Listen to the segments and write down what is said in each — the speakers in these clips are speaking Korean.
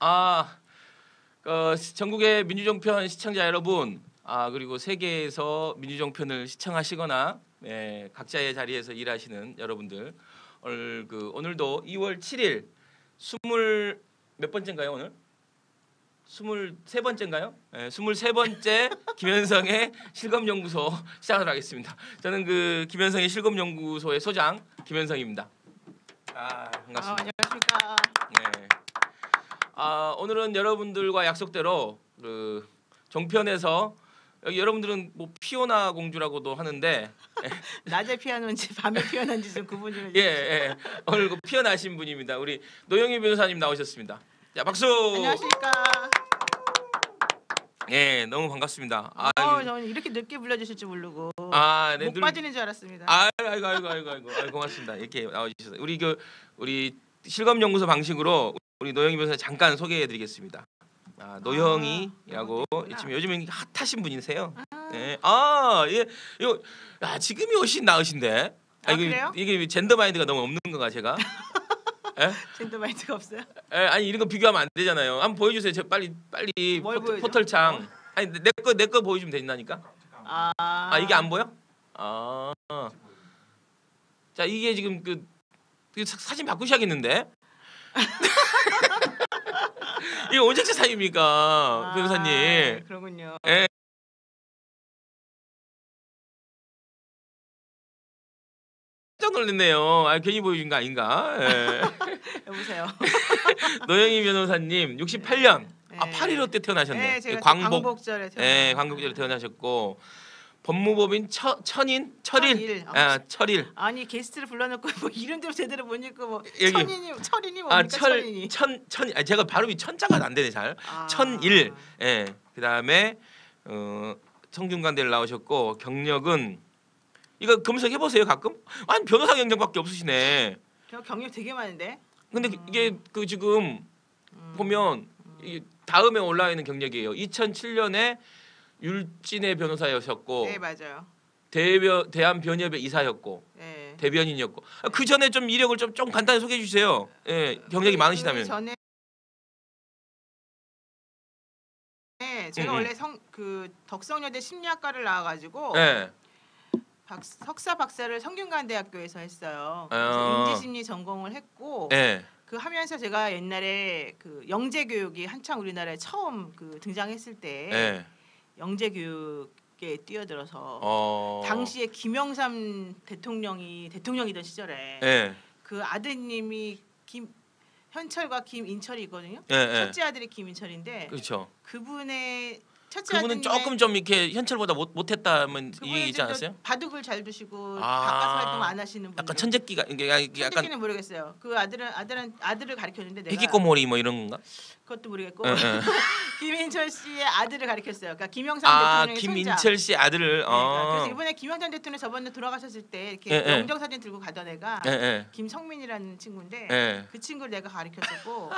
아, 전국의 민주정편 시청자 여러분, 그리고 세계에서 민주정편을 시청하시거나 각자의 자리에서 일하시는 여러분들, 오늘도 2월 7일 몇 번째인가요 오늘? 23번째인가요? 23번째 김현성의 실검연구소 시작을 하겠습니다. 저는 그 김현성의 실검연구소의 소장 김현성입니다. 반갑습니다. 안녕하십니까. 네. 오늘은 여러분들과 약속대로 그 종편에서 여기 여러분들은 뭐 피오나 공주라고도 하는데 낮에 피어난지 밤에 피어난지 좀 구분 좀 해주세요. 예. 오늘 그 피어나신 분입니다. 우리 노영희 변호사님 나오셨습니다. 자, 박수. 안녕하십니까. 예, 너무 반갑습니다. 저는 이렇게 늦게 불러주실 줄 모르고 네, 목 빠지는 줄 알았습니다. 아이고, 고맙습니다. 이렇게 나와주셔서 우리 실검연구소 방식으로 우리 노영희 변호사 잠깐 소개해드리겠습니다. 노영희라고 지금 요즘에 핫하신 분이세요. 네. 예. 이거 지금이 훨씬 나으신데. 그래요? 이게 젠더 마인드가 너무 없는 건가 제가? 예? 젠더 마인드가 없어요? 아니 이런 거 비교하면 안 되잖아요. 한번 보여주세요. 저 빨리 포털창. 아니 내 거 보여주면 된다니까. 이게 안 보여? 자 이게 지금 그 사진 바꾸셔야겠는데. 이거 언제 사입니까, 변호사님? 그러군요. 예. 깜짝 놀랐네요. 괜히 보여준 거 아닌가? 예. 여보세요. 노영희 변호사님 68년 8.15 때 태어나셨네. 네, 제가 광복절에 태어났어요. 네, 광복절에 태어나셨고 법무법인 철일. 아니 게스트를 불러놓고 뭐 이름도 제대로 못 읽고 뭐 여기. 철인이 뭡니까? 철인이. 제가 발음이 천자가 안 되네 잘. 천일. 예. 그다음에 성균관대를 나오셨고 경력은 이거 검색해 보세요 가끔. 아니 변호사 경력밖에 없으시네. 경력 되게 많은데. 근데 이게 그 지금 보면 이 다음에 올라와 있는 경력이에요. 2007년에 율진의 변호사였었고, 네 맞아요. 대한변협의 이사였고, 네. 대변인이었고. 그 전에 좀 이력을 좀 간단히 소개해 주세요. 예, 경력이 많으시다면. 전에 제가 원래 덕성여대 심리학과를 나와가지고 석사 박사를 성균관대학교에서 했어요. 그래서 인지심리 전공을 했고. 그 하면서 제가 옛날에 그 영재 교육이 한창 우리나라에 처음 등장했을 때 영재 교육에 뛰어들어서 당시에 김영삼 대통령이던 시절에 그 아드님이 현철과 김인철이 있거든요. 첫째 아들이 김인철인데 그렇죠. 그분의 그분은 조금 좀 이렇게 현철보다 못했다면 이 얘기 있지 않았어요? 바둑을 잘 두시고 바깥 활동 안 하시는 분. 약간 천재기가 천재기는 모르겠어요. 그 아들을 가르쳤는데 내가 희귀꼬머리 뭐 이런 건가? 그것도 모르겠고 김인철 씨의 아들을 가르쳤어요. 그러니까 김영삼 대통령의 김인철 손자. 씨 아들을. 그래서 이번에 김영삼 대통령 저번에 돌아가셨을 때 이렇게 영정 사진 들고 가던 애가 김성민이라는 친구인데 그 친구를 내가 가르쳤었고.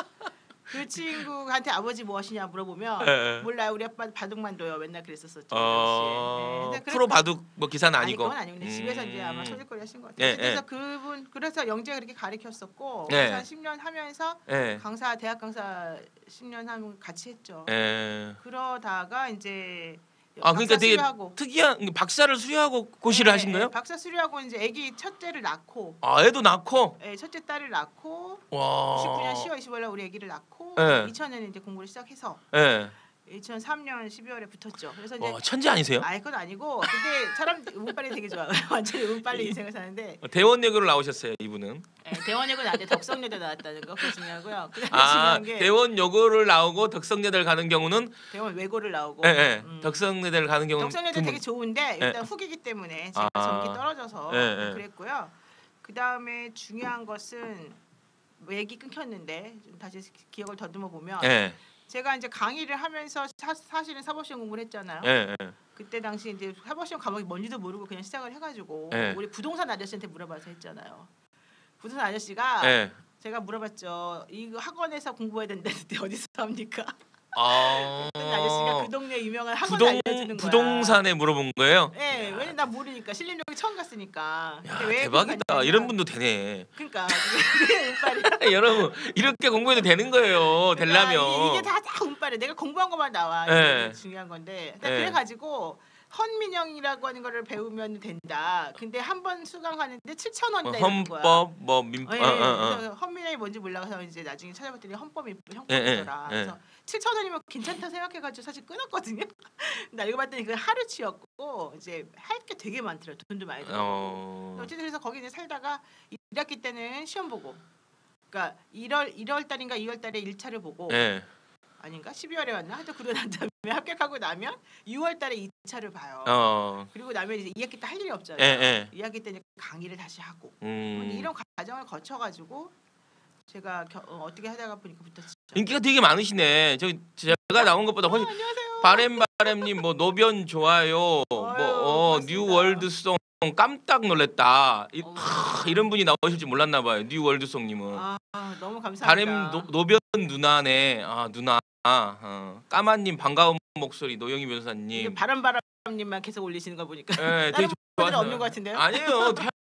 그 친구한테 아버지 뭐 하시냐 물어보면 몰라요 우리 아빠 바둑만 둬요 맨날 그랬었었죠. 프로 바둑 뭐 기사는 아니고. 그건 아니고 근데 집에서 이제 아마 소질거리 하신 것 같아요. 그래서 영재가 그렇게 가르쳤었고 그래서 한 10년 하면서 대학 강사 10년 하면 같이 했죠. 그러다가 이제 그러니까 되게 특이한 박사를 수료하고 고시를 하신 거예요? 박사 수료하고 이제 아기 첫째를 낳고. 애도 낳고? 네, 첫째 딸을 낳고. 와. 99년 10월 25일날 우리 아기를 낳고 2000년에 이제 공부를 시작해서 2003년 12월에 붙었죠. 그래서 이제 천재 아니세요? 그건 아니고 근데 사람 운빨이 되게 좋아요. 완전히 운빨리 인생을 사는데. 대원여고를 나오셨어요, 이분은. 대원여고 나왔는데 덕성여대 나왔다는 거 그거 중요하고요. 대원여고를 나오고 덕성여대를 가는 경우는 대원 외고를 나오고. 덕성여대를 가는 경우는 덕성여대 되게 좋은데 일단 후기기 때문에 제가 전기 떨어져서 그랬고요. 그 다음에 중요한 것은 맥이 끊겼는데 좀 다시 기억을 더듬어 보면 제가 이제 강의를 하면서 사실은 사법시험 공부를 했잖아요. 그때 당시 이제 사법시험 과목이 뭔지도 모르고 그냥 시작을 해가지고 우리 부동산 아저씨한테 물어봐서 했잖아요. 부동산 아저씨가 제가 물어봤죠. 이거 학원에서 공부해야 된다는데 어디서 합니까? 어떤 아저씨가 그 동네 유명한 학원 알려주는 거야. 부동산에 물어본 거예요? 네, 왜냐면 나 모르니까 신림동에 처음 갔으니까. 야, 대박이다. 이런 분도 되네. 그러니까 그게 운빨이야. 여러분 이렇게 공부해도 되는 거예요. 되려면. 그러니까 이게 다 운빨이야. 내가 공부한 것만 나와. 이게 중요한 건데. 그래가지고 헌민영이라고 하는 거를 배우면 된다. 근데 한 번 수강하는데 7,000원 되는 거야. 헌법 뭐 민법. 그래서 헌민영이 뭔지 몰라서 이제 나중에 찾아봤더니 형법이더라. 그래서 7,000원이면 괜찮다 생각해가지고 사실 끊었거든요. 나 읽어봤더니 그 하루치였고 이제 할 게 되게 많더라. 돈도 많이 들고. 어쨌든 그래서 거기 이제 살다가 1학기 때는 시험 보고. 그러니까 1월 달인가 2월 달에 1차를 보고. 아닌가? 12월에 왔나? 하여튼 그러고 난 다음에 합격하고 나면 6월 달에 2차를 봐요. 그리고 나면 이제 2학기 때 할 일이 없잖아요. 2학기 때는 강의를 다시 하고. 이런 과정을 거쳐가지고 제가 어떻게 하다가 보니까 붙었죠. 인기가 되게 많으시네. 제가 나온 것보다 훨씬. 안녕하세요. 바램님 뭐 노변 좋아요. 뉴월드송 깜짝 놀랐다. 이런 분이 나오실 줄 몰랐나 봐요. 뉴월드송님은. 너무 감사합니다. 바램 노변 누나네. 누나. 까마님 반가운 목소리 노영희 변호사님. 바람님만 계속 올리시는 거 보니까. 네, 되게 좋아서 없는 것 같은데요? 아니에요.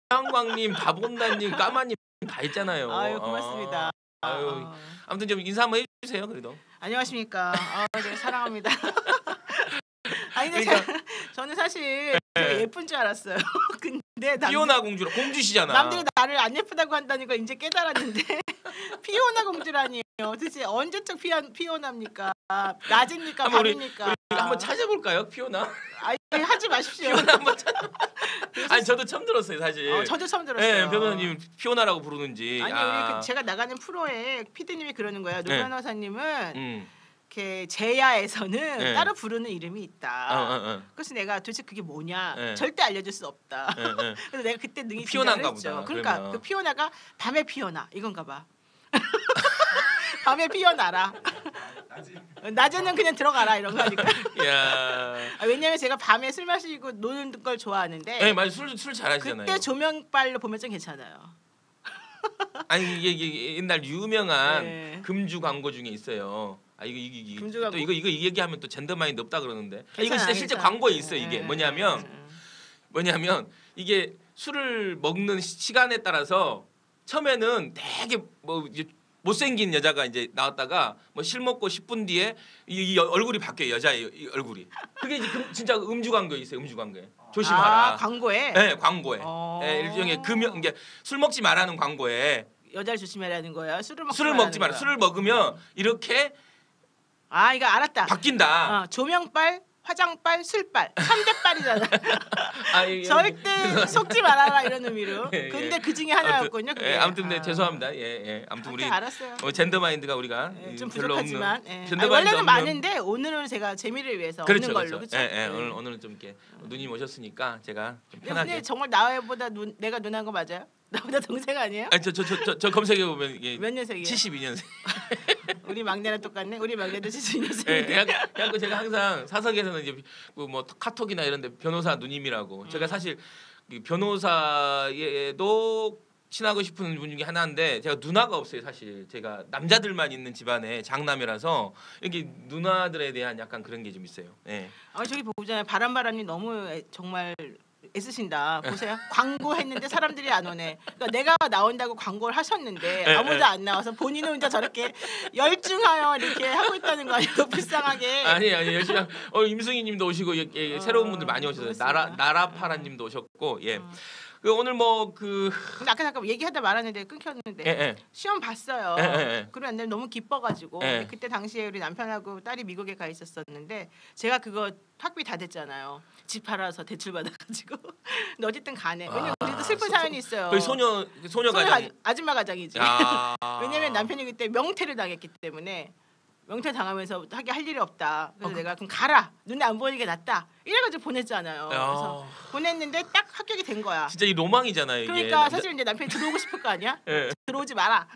태양광님, 다본다님, 까마님 다 있잖아요. 아유 고맙습니다. 아무튼 좀 인사 한번 해주세요. 그래도. 안녕하십니까. 제가 사랑합니다. 아니 근데 그러니까, 저는 사실 되게 예쁜 줄 알았어요. 근데 피오나 공주시잖아. 남들이 나를 안 예쁘다고 한다는 걸 이제 깨달았는데 피오나 공주라니요. 도대체 언제적 피오나입니까? 낮입니까? 밤입니까? 우리 한번 찾아볼까요, 피오나? 아니 하지 마십시오. 피오나 한번 아니 저도 처음 들었어요, 사실. 저도 처음 들었어요. 네, 변호사님 피오나라고 부르는지. 아니 우리 제가 나가는 프로에 피디님이 그러는 거예요. 노 변호사님은 이렇게 제야에서는 따로 부르는 이름이 있다. 그래서 내가 도대체 그게 뭐냐 절대 알려줄 수 없다. 그래서 내가 그때 능히 피오나인가 보다. 그러니까 그러면. 그 피오나가 밤에 피오나 이건가 봐. 밤에 피어나라. 낮에는 그냥 들어가라 이런 거니까. 왜냐면 제가 밤에 술 마시고 노는 걸 좋아하는데. 네, 맞아요. 술 잘하시잖아요. 그때 조명빨로 보면 좀 괜찮아요. 아니 이게 옛날 유명한 금주 광고 중에 있어요. 이거 금주 광고? 또 이거 얘기하면 또 젠더 마인드 없다 그러는데. 이거 진짜 실제 광고에 있어요. 이게 뭐냐면 이게 술을 먹는 시간에 따라서 처음에는 되게 뭐 이제 못생긴 여자가 이제 나왔다가 뭐 실 먹고 10분 뒤에 이 얼굴이 바뀌어요. 여자의 이 얼굴이. 그게 이제 진짜 음주 광고에 있어요. 음주 광고에. 조심하라. 광고에? 네, 광고에. 일종의 이게 술 먹지 말라는 광고에. 여자를 조심하라는 거야. 술을 먹지 마라. 술을 먹으면 이렇게 이거 알았다. 바뀐다. 조명빨, 화장빨, 술빨 3대빨이잖아. 절대 속지 말아라 이런 의미로. 근데 그 중에 하나였군요. 아무튼 네, 죄송합니다. 아무튼 우리 알았어요. 젠더 마인드가 우리가 좀 별로 부족하지만 없는. 원래는 많은데 오늘은 제가 재미를 위해서 없는 걸로. 그렇죠? 오늘은 좀 이렇게 누님 오셨으니까 제가 좀 편하게. 근데 정말 나보다 내가 누나인 거 맞아요? 나보다 동생 아니에요? 저 검색해 보면 이게 몇 년생이에요? 72년생. 우리 막내랑 똑같네. 우리 막내도 72년생. 그래서 제가 항상 사석에서는 이제 뭐 카톡이나 이런데 변호사 누님이라고. 제가 사실 변호사에도 친하고 싶은 분 중에 하나인데 제가 누나가 없어요. 사실 제가 남자들만 있는 집안의 장남이라서 여기 누나들에 대한 약간 그런 게 좀 있어요. 저기 보잖아요. 바람님 너무 정말 애쓰신다. 보세요. 광고했는데 사람들이 안 오네. 그러니까 내가 나온다고 광고를 하셨는데 아무도 안 나와서 본인은 혼자 저렇게 열중하여 이렇게 하고 있다는 거 아니에요? 불쌍하게. 아니 열심히. 임승희님도 오시고 새로운 분들 많이 오셨어요. 나라파라님도 오셨고 오늘 근데 아까 잠깐 얘기하다 말았는데 끊겼는데 시험 봤어요. 그런데 너무 기뻐가지고 그때 당시에 우리 남편하고 딸이 미국에 가 있었었는데 제가 그거 학비 다 됐잖아요. 집 팔아서 대출 받아가지고. 근데 어쨌든 간에 왜냐면 우리도 슬픈 사연이 있어요. 거의 소녀 가정. 아줌마 가정이지. 왜냐면 남편이 그때 명퇴를 당했기 때문에. 명퇴 당하면서 하게 할 일이 없다. 그래서 내가 그럼 가라. 눈에 안 보이는 게 낫다. 이래가지고 보냈잖아요. 그래서 보냈는데 딱 합격이 된 거야. 진짜 이 로망이잖아요. 그러니까 사실 이제 남편이 들어오고 싶을 거 아니야? 들어오지 마라.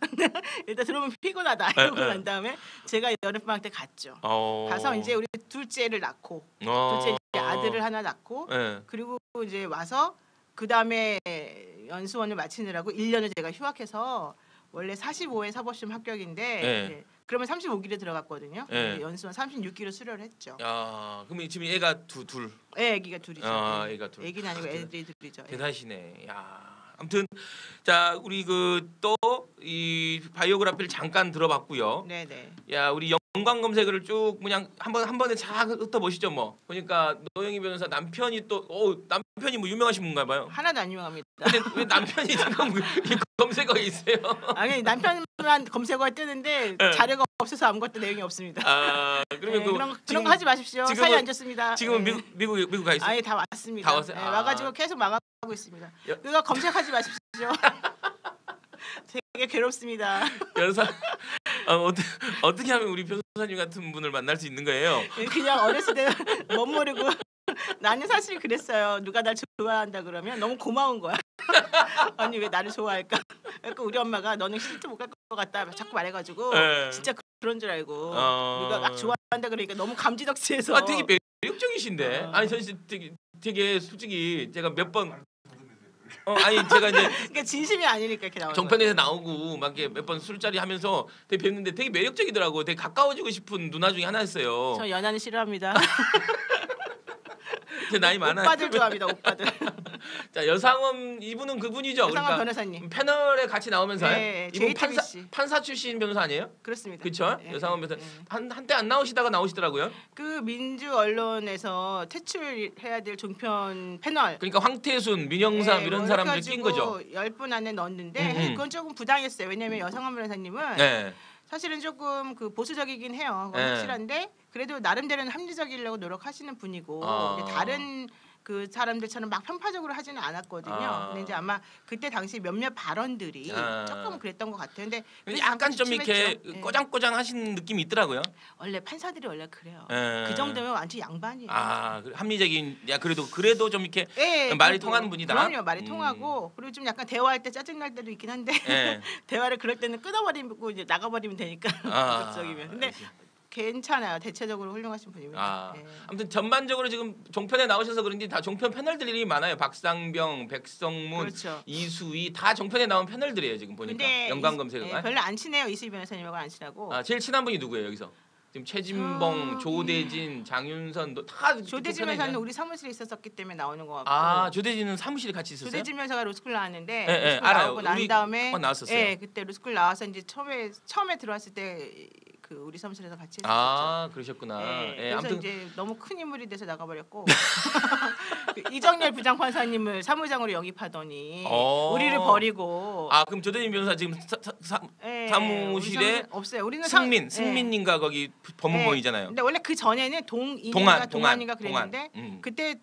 일단 들어오면 피곤하다. 이러고 난 다음에 제가 여름방학 때 갔죠. 가서 이제 우리 둘째를 낳고 둘째 이제 아들을 하나 낳고 그리고 이제 와서 그 다음에 연수원을 마치느라고 1년을 제가 휴학해서 원래 45회 사법시험 합격인데 네. 그러면 35기로 들어갔거든요. 네. 연수원 36기로 수료를 했죠. 야, 그럼 지금 애가 둘. 네, 애기가 둘이죠. 애가 둘. 애기는 아니고 애들이 둘이죠. 대단하시네. 야. 아무튼 자 우리 그 또 이 바이오그래피를 잠깐 들어봤고요. 네네. 야 우리 연관 검색어를 쭉 그냥 한 번에 쫙 훑어보시죠 뭐. 보니까 노영희 변호사 남편이 또 남편이 뭐 유명하신 분인가 봐요. 하나도 안 유명합니다. 근데 왜 남편이 지금 이 검색어에 있어요? 아니 남편만 검색어에 뜨는데 네. 자료가 없어서 아무것도 내용이 없습니다. 아 그러면 그런 거 하지 마십시오. 사이 안 좋습니다. 지금 미국 가 있어요? 아예 다 왔습니다. 다 왔어요? 와가지고 계속 망하고 있습니다. 그거 검색하지 마십시오. 되게 괴롭습니다. 변호사 어떻게 하면 우리 변호사님 같은 분을 만날 수 있는 거예요? 그냥 어렸을 때 멋모르고 나는 사실 그랬어요. 누가 날 좋아한다 그러면 너무 고마운 거야. 아니 왜 나를 좋아할까? 그러니까 우리 엄마가 너는 시집도 못 갈 것 같다 자꾸 말해가지고 진짜 그런 줄 알고 누가 막 좋아한다 그러니까 너무 감지덕지해서 되게 매력적이신데 아니 저 되게 솔직히 제가 몇 번 아니 제가 이제 그러니까 진심이 아니니까 이렇게 나오는 정편에서 나오고 막 몇 번 술자리 하면서 되게 뵀는데 되게 매력적이더라고. 되게 가까워지고 싶은 누나 중에 하나였어요. 저 연하는 싫어합니다. 제 나이 많아요. 오빠들 좋아합니다. 오빠들. 자 여상원 이분은 그분이죠. 여상원 그러니까 변호사님. 패널에 같이 나오면서 네, 이분 JTBC. 판사 출신 변호사 아니에요? 그렇습니다. 그렇죠. 네, 여상원 변호사 한때 안 나오시다가 나오시더라고요. 그 민주 언론에서 퇴출해야 될 종편 패널. 그러니까 황태순, 민영삼 이런 사람들 낀 거죠. 10분 안에 넣었는데 그건 조금 부당했어요. 왜냐하면 여상원 변호사님은 사실은 조금 그 보수적이긴 해요. 그건 확실한데 그래도 나름대로는 합리적이려고 노력하시는 분이고 다른 그 사람들처럼 막 편파적으로 하지는 않았거든요. 근데 이제 아마 그때 당시 몇몇 발언들이 조금 그랬던 것 같아요. 근데 약간 좀 이렇게 꼬장꼬장 하신 느낌이 있더라고요. 원래 판사들이 원래 그래요. 그 정도면 완전 양반이에요. 합리적인 그래도 좀 이렇게 말이 통하는 분이다. 그럼요. 말이 통하고 그리고 좀 약간 대화할 때 짜증 날 때도 있긴 한데 대화를 그럴 때는 끊어버리고 이제 나가버리면 되니까 적이면. 근데 괜찮아요. 대체적으로 훌륭하신 분입니다. 아무튼 전반적으로 지금 종편에 나오셔서 그런지 다 종편 패널들이 많아요. 박상병, 백성문, 그렇죠. 이수희 다 종편에 나온 패널들이에요. 지금 보니까 연관 검색어가. 별로 안 친해요. 이수희 변호사님하고 안 친하고. 제일 친한 분이 누구예요 여기서? 지금 최진봉, 조대진, 장윤선 다 조대진 변호사는 우리 사무실에 있었기 때문에 나오는 것 같고. 조대진은 사무실에 같이 있었어요? 조대진 변호사가 로스쿨 나왔는데 로스쿨 알아요. 나오고 난 다음에 나왔었어요. 그때 로스쿨 나와서 이제 처음에 들어왔을 때 그 우리 사무실에서 같이 했었죠. 그러셨구나. 그래서 아무튼 이제 너무 큰 인물이 돼서 나가버렸고 그 이정렬 부장판사님을 사무장으로 영입하더니 우리를 버리고. 그럼 조대진 변호사 지금 사무실에 없어요. 우리는 승민님과 거기 법무부이잖아요. 근데 원래 그 전에는 동안인가 그랬는데 그때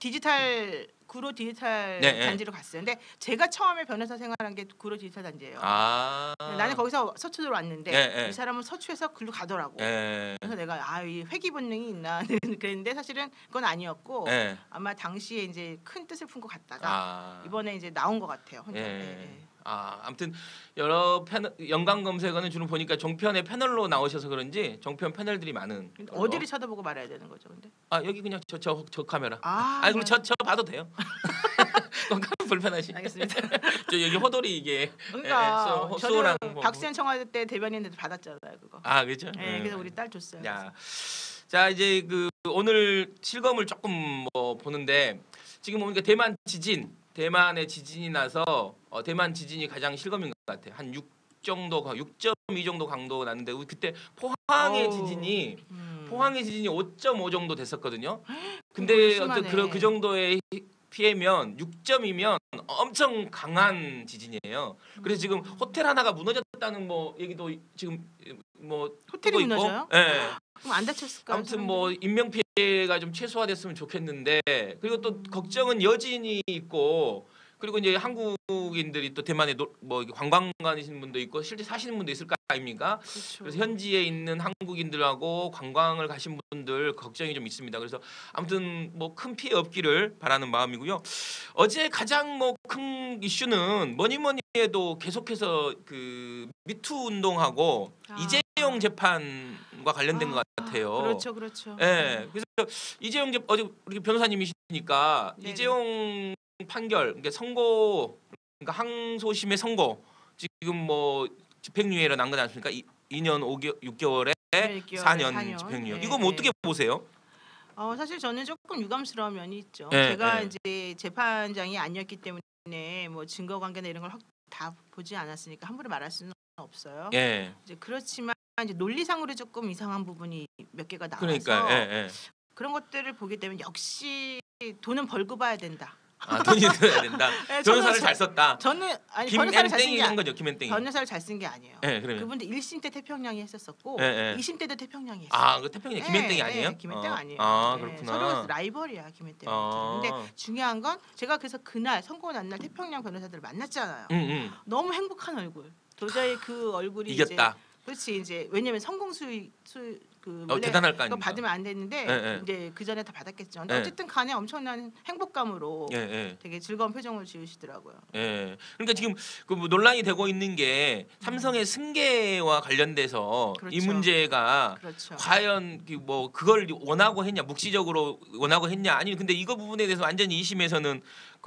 구로 디지털 단지로 갔어요. 근데 제가 처음에 변호사 생활한 게 구로 디지털 단지예요. 나는 거기서 서초로 왔는데 이 사람은 서초에서 글로 가더라고. 그래서 내가 이 회귀 본능이 있나 그랬는데 사실은 그건 아니었고 아마 당시에 이제 큰 뜻을 품고 갔다가 이번에 이제 나온 것 같아요. 혼자. 아무튼 여러 연관 검색어는 주로 보니까 종편의 패널로 나오셔서 그런지 종편 패널들이 많은. 어디를 쳐다보고 말해야 되는 거죠, 근데? 여기 그냥 저 카메라. 그럼 저 봐도 돼요. 불편하시. 알겠습니다. 저 여기 호돌이 이게. 그러니까 저는 박수현 청와대 때 대변인한테 받았잖아요, 그거. 그렇죠. 그래서 우리 딸 줬어요. 자 이제 그 오늘 실검을 조금 보는데 지금 보니까 대만의 지진이 나서 대만 지진이 가장 실검인 것 같아요. 한 6.2 정도 강도 났는데 우리 그때 포항의 지진이 5.5 정도 됐었거든요. 근데 어떤 그 정도의 피해면 6.2면 엄청 강한 지진이에요. 그래서 지금 호텔 하나가 무너졌다는 얘기도 지금 호텔이 무너져요? 네. 그럼 안 다쳤을까요? 아무튼 인명 피해가 좀 최소화됐으면 좋겠는데 그리고 또 걱정은 여진이 있고 그리고 이제 한국인들이 또 대만에 관광 가시는 분도 있고 실제 사시는 분도 있을 거 아닙니까? 그렇죠. 그래서 현지에 있는 한국인들하고 관광을 가신 분들 걱정이 좀 있습니다. 그래서 아무튼 큰 피해 없기를 바라는 마음이고요. 어제 가장 큰 이슈는 뭐니 해도 계속해서 그 미투 운동하고 이재용 재판과 관련된 것 같아요. 그렇죠. 그래서 이재용 어제 우리 변호사님이시니까 이재용 판결, 그러니까 항소심의 선고 지금 집행유예로 난 거지 않습니까? 2년 6개월에 4년 집행유예. 이거 뭐 어떻게 보세요? 사실 저는 조금 유감스러운 면이 있죠. 제가 이제 재판장이 아니었기 때문에 뭐 증거 관계나 이런 걸 다 보지 않았으니까 함부로 말할 수는 없어요. 이제 그렇지만 이제 논리상으로 조금 이상한 부분이 몇 개가 나와서 그러니까 그런 것들을 보게 되면 역시 돈은 벌고 봐야 된다. 돈이 들어야 된다. 변호사를 잘 썼다. 저는 아니 변호사를 잘 쓴 게 이런 거죠. 김앤땡이. 변호사를 잘 쓴 게 아니에요. 그분들 1심 때 태평양이 했었었고 2심 때도 태평양이 했어요. 그 태평양 김앤땡이 아니에요? 김앤땡 아니에요. 그렇구나. 서로 라이벌이야 김앤땡. 근데 중요한 건 제가 그래서 그날 선고 난 날 태평양 변호사들을 만났잖아요. 너무 행복한 얼굴. 도저히 그 얼굴이 이겼다. 그렇지 이제 왜냐면 성공수익 대단할 거 아닙니까? 받으면 안 됐는데 이제 그 전에 다 받았겠죠. 근데 어쨌든 간에 엄청난 행복감으로 되게 즐거운 표정을 지으시더라고요. 그러니까 지금 그 뭐 논란이 되고 있는 게 삼성의 승계와 관련돼서 이 문제가 과연 뭐 그걸 원하고 했냐, 묵시적으로 원하고 했냐, 아니면 근데 이거 부분에 대해서 완전히 2심에서는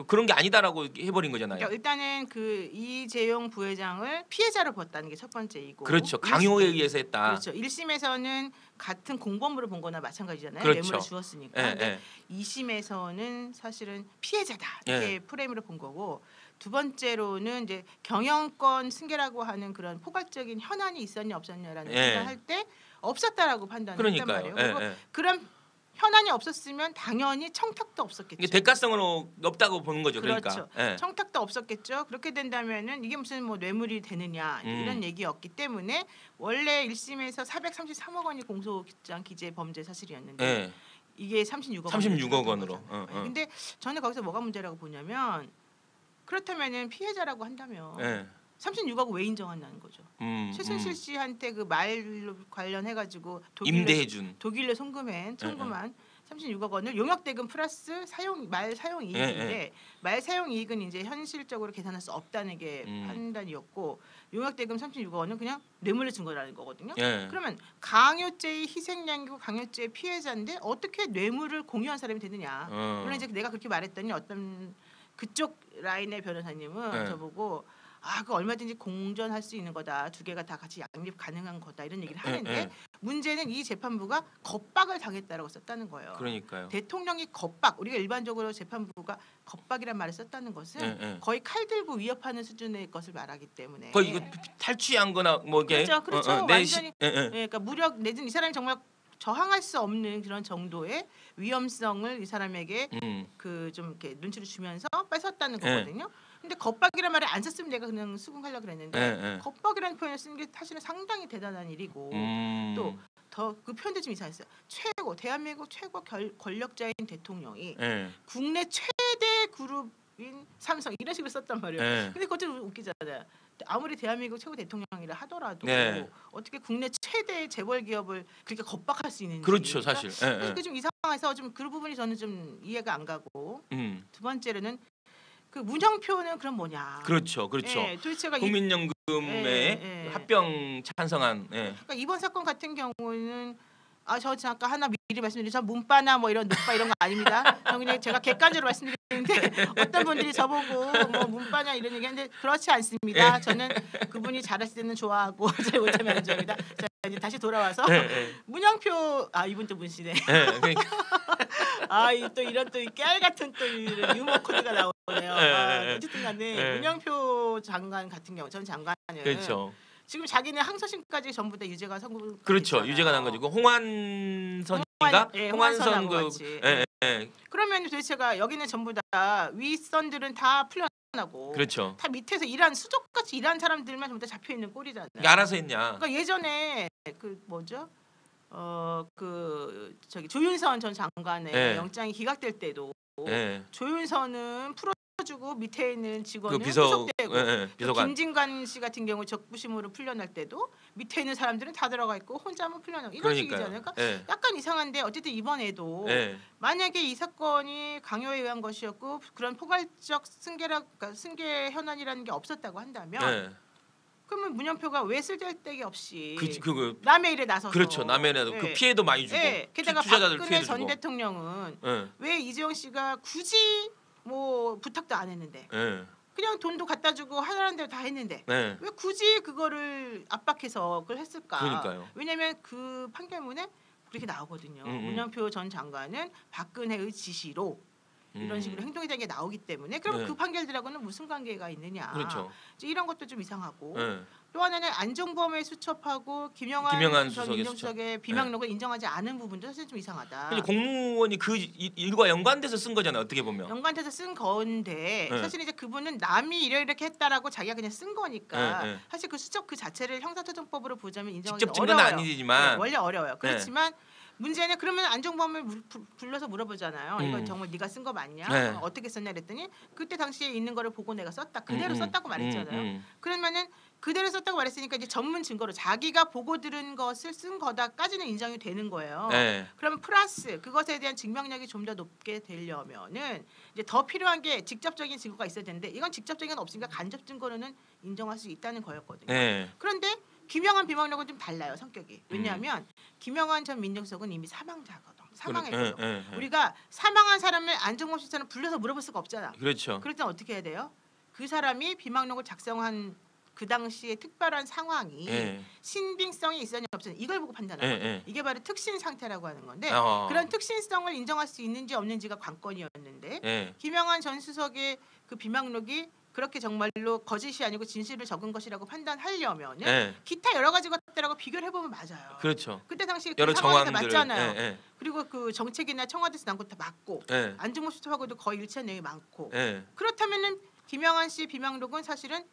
그런 게 아니다라고 해버린 거잖아요. 그러니까 일단은 그 이재용 부회장을 피해자로 봤다는 게 첫 번째이고, 그렇죠. 강요에 의해서 했다. 그렇죠. 1심에서는 같은 공범으로 본 거나 마찬가지잖아요. 그렇죠. 뇌물을 주었으니까. 2심에서는 사실은 피해자다 이렇게 프레임으로 본 거고, 두 번째로는 이제 경영권 승계라고 하는 그런 포괄적인 현안이 있었냐 없었냐라는 판단할 때 없었다라고 판단을 했단 말이에요. 그리고 그런 현안이 없었으면 당연히 청탁도 없었겠죠. 이게 대가성으로 없다고 보는 거죠. 그렇죠. 그러니까. 청탁도 없었겠죠. 그렇게 된다면은 이게 무슨 뭐 뇌물이 되느냐 이런 얘기였기 때문에 원래 1심에서 433억 원이 공소장 기재 범죄 사실이었는데 이게 36억 원으로. 근데 저는 거기서 뭐가 문제라고 보냐면, 그렇다면은 피해자라고 한다면 36억 왜 인정한다는 거죠. 최순실 씨한테 그 말 관련해 가지고 독일로 송금한 36억 원을 용역대금 플러스 말 사용 이익인데 말 사용 이익은 이제 현실적으로 계산할 수 없다는 게 판단이었고, 용역대금 36억 원은 그냥 뇌물을 준 거라는 거거든요. 그러면 강요죄의 희생양이고 강요죄의 피해자인데 어떻게 뇌물을 공유한 사람이 되느냐. 물론 이제 내가 그렇게 말했더니 어떤 그쪽 라인의 변호사님은 저보고 그 얼마든지 공전할 수 있는 거다. 두 개가 다 같이 양립 가능한 거다. 이런 얘기를 하는데 문제는 이 재판부가 겁박을 당했다라고 썼다는 거예요. 그러니까요. 대통령이 겁박, 우리가 일반적으로 재판부가 겁박이란 말을 썼다는 것은 거의 칼 들고 위협하는 수준의 것을 말하기 때문에 거의 이거 탈취한거나 뭐 이게 그렇죠. 완전히 그러니까 무력 내지는 이 사람이 정말 저항할 수 없는 그런 정도의 위험성을 이 사람에게 그 좀 이렇게 눈치를 주면서 뺏었다는 거거든요. 근데 겁박이란 말을 안 썼으면 내가 그냥 수긍하려고 그랬는데 겁박이라는 표현을 쓰는 게 사실은 상당히 대단한 일이고, 또 더 그 표현도 좀 이상했어요. 대한민국 최고 권력자인 대통령이 국내 최대 그룹인 삼성 이런 식으로 썼단 말이에요. 근데 그것도 웃기잖아요. 아무리 대한민국 최고 대통령이라 하더라도 어떻게 국내 최대 재벌 기업을 그렇게 겁박할 수 있는지. 그렇죠, 사실. 그게 좀 이상해서 좀 그 부분이 저는 좀 이해가 안 가고, 두 번째로는 그 문형표는 그럼 뭐냐. 그렇죠. 도대체가 국민연금에 합병 찬성한. 그러니까 이번 사건 같은 경우는 저 잠깐 하나 미리 말씀드리면 문바나 뭐 이런 늑바 이런 거 아닙니다. 그냥 제가 객관적으로 말씀드리는데 어떤 분들이 저보고 뭐 문바냐 이런 얘기하는데 그렇지 않습니다. 저는 그분이 잘하실 때는 좋아하고 잘 못하면 안 좋아합니다. 자, 이제 다시 돌아와서 문형표 이분 또 문씨네. 또 이런 또 깨알 같은 또 유머 코드가 나오네요. 어쨌든 간에 문형표 장관 같은 경우 전 장관은 그렇죠. 지금 자기는 항소심까지 전부 다 유죄가 선고. 그렇죠. 유죄가 난 거지고 홍완선인가? 홍완선 그러면 도대체가 여기는 전부 다 윗선들은 다 풀려나고, 그렇죠. 다 밑에서 수족같이 일한 사람들만 전부 다 잡혀 있는 꼴이잖아요. 알아서 했냐? 그러니까 예전에 그 뭐죠? 조윤선 전 장관의 영장이 기각될 때도 조윤선은 풀어주고 밑에 있는 직원은 구속되고, 김진관 씨 같은 경우 적부심으로 풀려날 때도 밑에 있는 사람들은 다 들어가 있고 혼자만 풀려나고 이런 식이잖아요. 그러니까 약간 이상한데 어쨌든 이번에도 만약에 이 사건이 강요에 의한 것이었고 그런 포괄적 승계 현안이라는 게 없었다고 한다면 그러면 문현표가 왜 쓸데기 없이 남의 일에 나서서, 그렇죠. 남의 일에 그 피해도 많이 주고, 게다가 박근혜 전 대통령은 왜 이재용 씨가 굳이 뭐 부탁도 안 했는데 그냥 돈도 갖다 주고 하라는 대로 다 했는데 네. 왜 굳이 그거를 압박해서 그걸 했을까? 그러니까요. 왜냐하면 그 판결문에 그렇게 나오거든요. 문영표 전 장관은 박근혜의 지시로 이런 식으로 행동에 대한 게 나오기 때문에 그럼 네. 그 판결들하고는 무슨 관계가 있느냐. 그렇죠. 이런 것도 좀 이상하고 네. 또 하나는 안종범의 수첩하고 김영환 전 수석의 민정수석의 비망록을 인정하지 않은 부분도 사실 좀 이상하다. 근데 공무원이 그 일과 연관돼서 쓴 거잖아요. 어떻게 보면. 연관돼서 쓴 건데 네. 사실 이제 그분은 남이 이렇게 했다라고 자기가 그냥 쓴 거니까 네. 사실 그 수첩 그 자체를 형사소송법으로 보자면 인정하기 직접 증거는 어려워요. 아니지만 네, 원래 어려워요. 그렇지만 문제는 그러면 안종범을 불러서 물어보잖아요. 이거 정말 네가 쓴 거 맞냐? 네. 어떻게 썼냐 그랬더니 그때 당시에 있는 거를 보고 내가 썼다. 그대로 썼다고 말했잖아요. 그러면은 그대로 썼다고 말했으니까 이제 전문 증거로 자기가 보고 들은 것을 쓴 거다까지는 인정이 되는 거예요. 네. 그러면 플러스 그것에 대한 증명력이 좀 더 높게 되려면은 이제 더 필요한 게 직접적인 증거가 있어야 되는데 이건 직접적인 건 없으니까 간접 증거로는 인정할 수 있다는 거였거든요. 네. 그런데 김영환 비망록은 좀 달라요 성격이. 왜냐하면 김영환 전 민정수석은 이미 사망자거든. 사망했거든. 우리가 사망한 사람을 안종범 씨처럼 불러서 물어볼 수가 없잖아. 그렇죠. 그럴 땐 어떻게 해야 돼요? 그 사람이 비망록을 작성한 그 당시의 특별한 상황이 신빙성이 있었냐 없었냐 이걸 보고 판단하거든요. 이게 바로 특신 상태라고 하는 건데 그런 특신성을 인정할 수 있는지 없는지가 관건이었는데 김영환 전 수석의 그 비망록이 그렇게 정말로 거짓이 아니고 진실을 적은 것이라고 판단하려면은 기타 여러 가지 것들하고 비교를 해보면 맞아요. 그렇죠. 그때 당시 여러 그 상황이 다 정황들을 맞잖아요. 그리고 그 정책이나 청와대에서 난 것도 맞고 안종범 수첩하고도 거의 일치한 내용이 많고 그렇다면은 김영환 씨 비망록은 사실은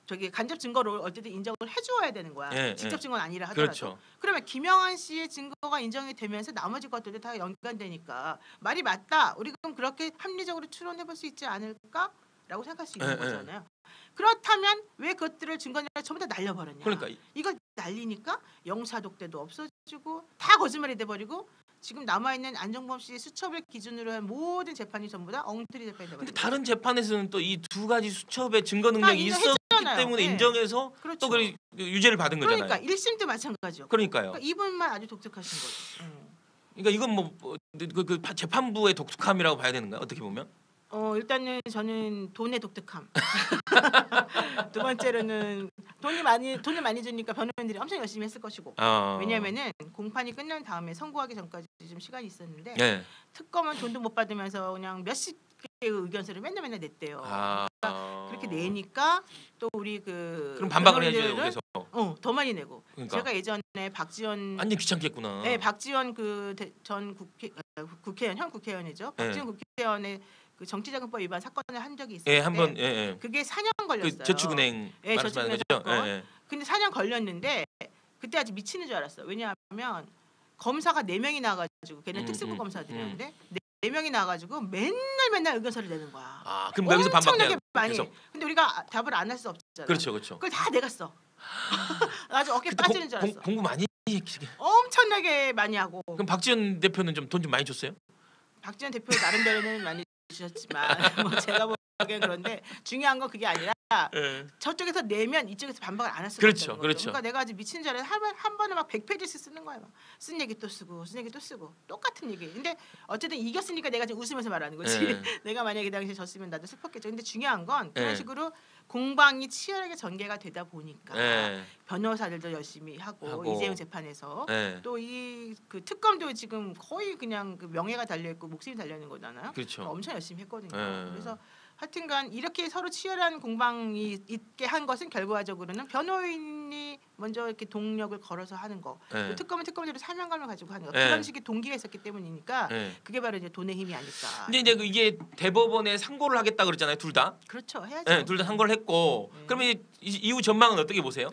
저기 간접 증거로 어쨌든 인정을 해주어야 되는 거야. 직접 증거는 아니라 하더라도. 그렇죠. 그러면 김영환 씨의 증거가 인정이 되면서 나머지 것들도 다 연관되니까 말이 맞다. 우리가 그럼 그렇게 합리적으로 추론해볼 수 있지 않을까라고 생각할 수 있는 거잖아요. 그렇다면 왜 그것들을 증거를 전부 다 날려버렸냐. 그러니까 이걸 날리니까 영사독대도 없어지고 다 거짓말이 돼버리고 지금 남아있는 안종범 씨의 수첩을 기준으로 한 모든 재판이 전부 다 엉터리 재판이 돼버렸어요. 근데 다른 재판에서는 또 이 두 가지 수첩의 증거 능력이 있었기 때문에 인정해서 그렇죠. 또 그 유죄를 받은 거잖아요. 그러니까 1심도 마찬가지요. 그러니까요. 그러니까 이분만 아주 독특하신 거죠. 그러니까 이건 뭐 그 재판부의 독특함이라고 봐야 되는가요? 어떻게 보면? 일단은 저는 돈의 독특함. 두 번째로는 돈을 많이 주니까 변호인들이 엄청 열심히 했을 것이고. 왜냐하면은 공판이 끝난 다음에 선고하기 전까지 좀 시간이 있었는데 특검은 돈도 못 받으면서 그냥 몇십 개의 의견서를 맨날 냈대요. 그러니까 그렇게 내니까 또 우리 그럼 반박을 해야죠. 그래서 더 많이 내고. 그러니까. 제가 예전에 박지원 완전 귀찮겠구나. 네, 박지원 그 전 국회의원 현 국회의원이죠. 박지원 국회의원의 그 정치자금법 위반 사건을 한 적이 있었는데 한번 그게 4년 걸렸어요. 그 저축은행 말씀하는 거죠? 근데 4년 걸렸는데 그때 아주 미치는 줄 알았어. 왜냐하면 검사가 4명이 나와가지고 걔는 특수부 검사들이었는데 4명이 나와가지고 맨날 의견서를 내는 거야. 그럼 여기서 반박해야 많이. 근데 우리가 답을 안 할 수 없잖아. 그렇죠. 그걸 다 내가 써. 아주 어깨 빠지는 줄 알았어. 공부 많이 엄청나게 많이 하고. 그럼 박지원 대표는 좀 돈 좀 많이 줬어요? 박지원 대표 나름대로는 많이 주셨지만 뭐 제가 보기엔 그런데 중요한 건 그게 아니라 저쪽에서 내면 이쪽에서 반박을 안 할 수가 없다는 거죠. 그러니까 내가 아주 미친 줄 알아서 한 번에 막 100페이지씩 쓰는 거야. 쓴 얘기 또 쓰고 쓴 얘기 또 쓰고 똑같은 얘기. 근데 어쨌든 이겼으니까 내가 지금 웃으면서 말하는 거지. 내가 만약에 그 당시에 졌으면 나도 슬펐겠죠. 근데 중요한 건 그런 식으로 공방이 치열하게 전개가 되다 보니까 변호사들도 열심히 하고 이재용 재판에서 또 이 그 특검도 지금 거의 그냥 그 명예가 달려 있고 목숨이 달려 있는 거잖아요. 그렇죠. 엄청 열심히 했거든요. 그래서 하여튼간 이렇게 서로 치열한 공방이 있게 한 것은 결과적으로는 변호인이 먼저 이렇게 동력을 걸어서 하는 거, 특검은 특검대로 사명감을 가지고 하는 거 그런 식의 동기가 있었기 때문이니까 그게 바로 이제 돈의 힘이 아닐까. 근데 이제 이게 대법원에 상고를 하겠다 그랬잖아요, 둘 다. 그렇죠, 해야죠. 둘 다 상고를 했고, 그러면 이후 전망은 어떻게 보세요?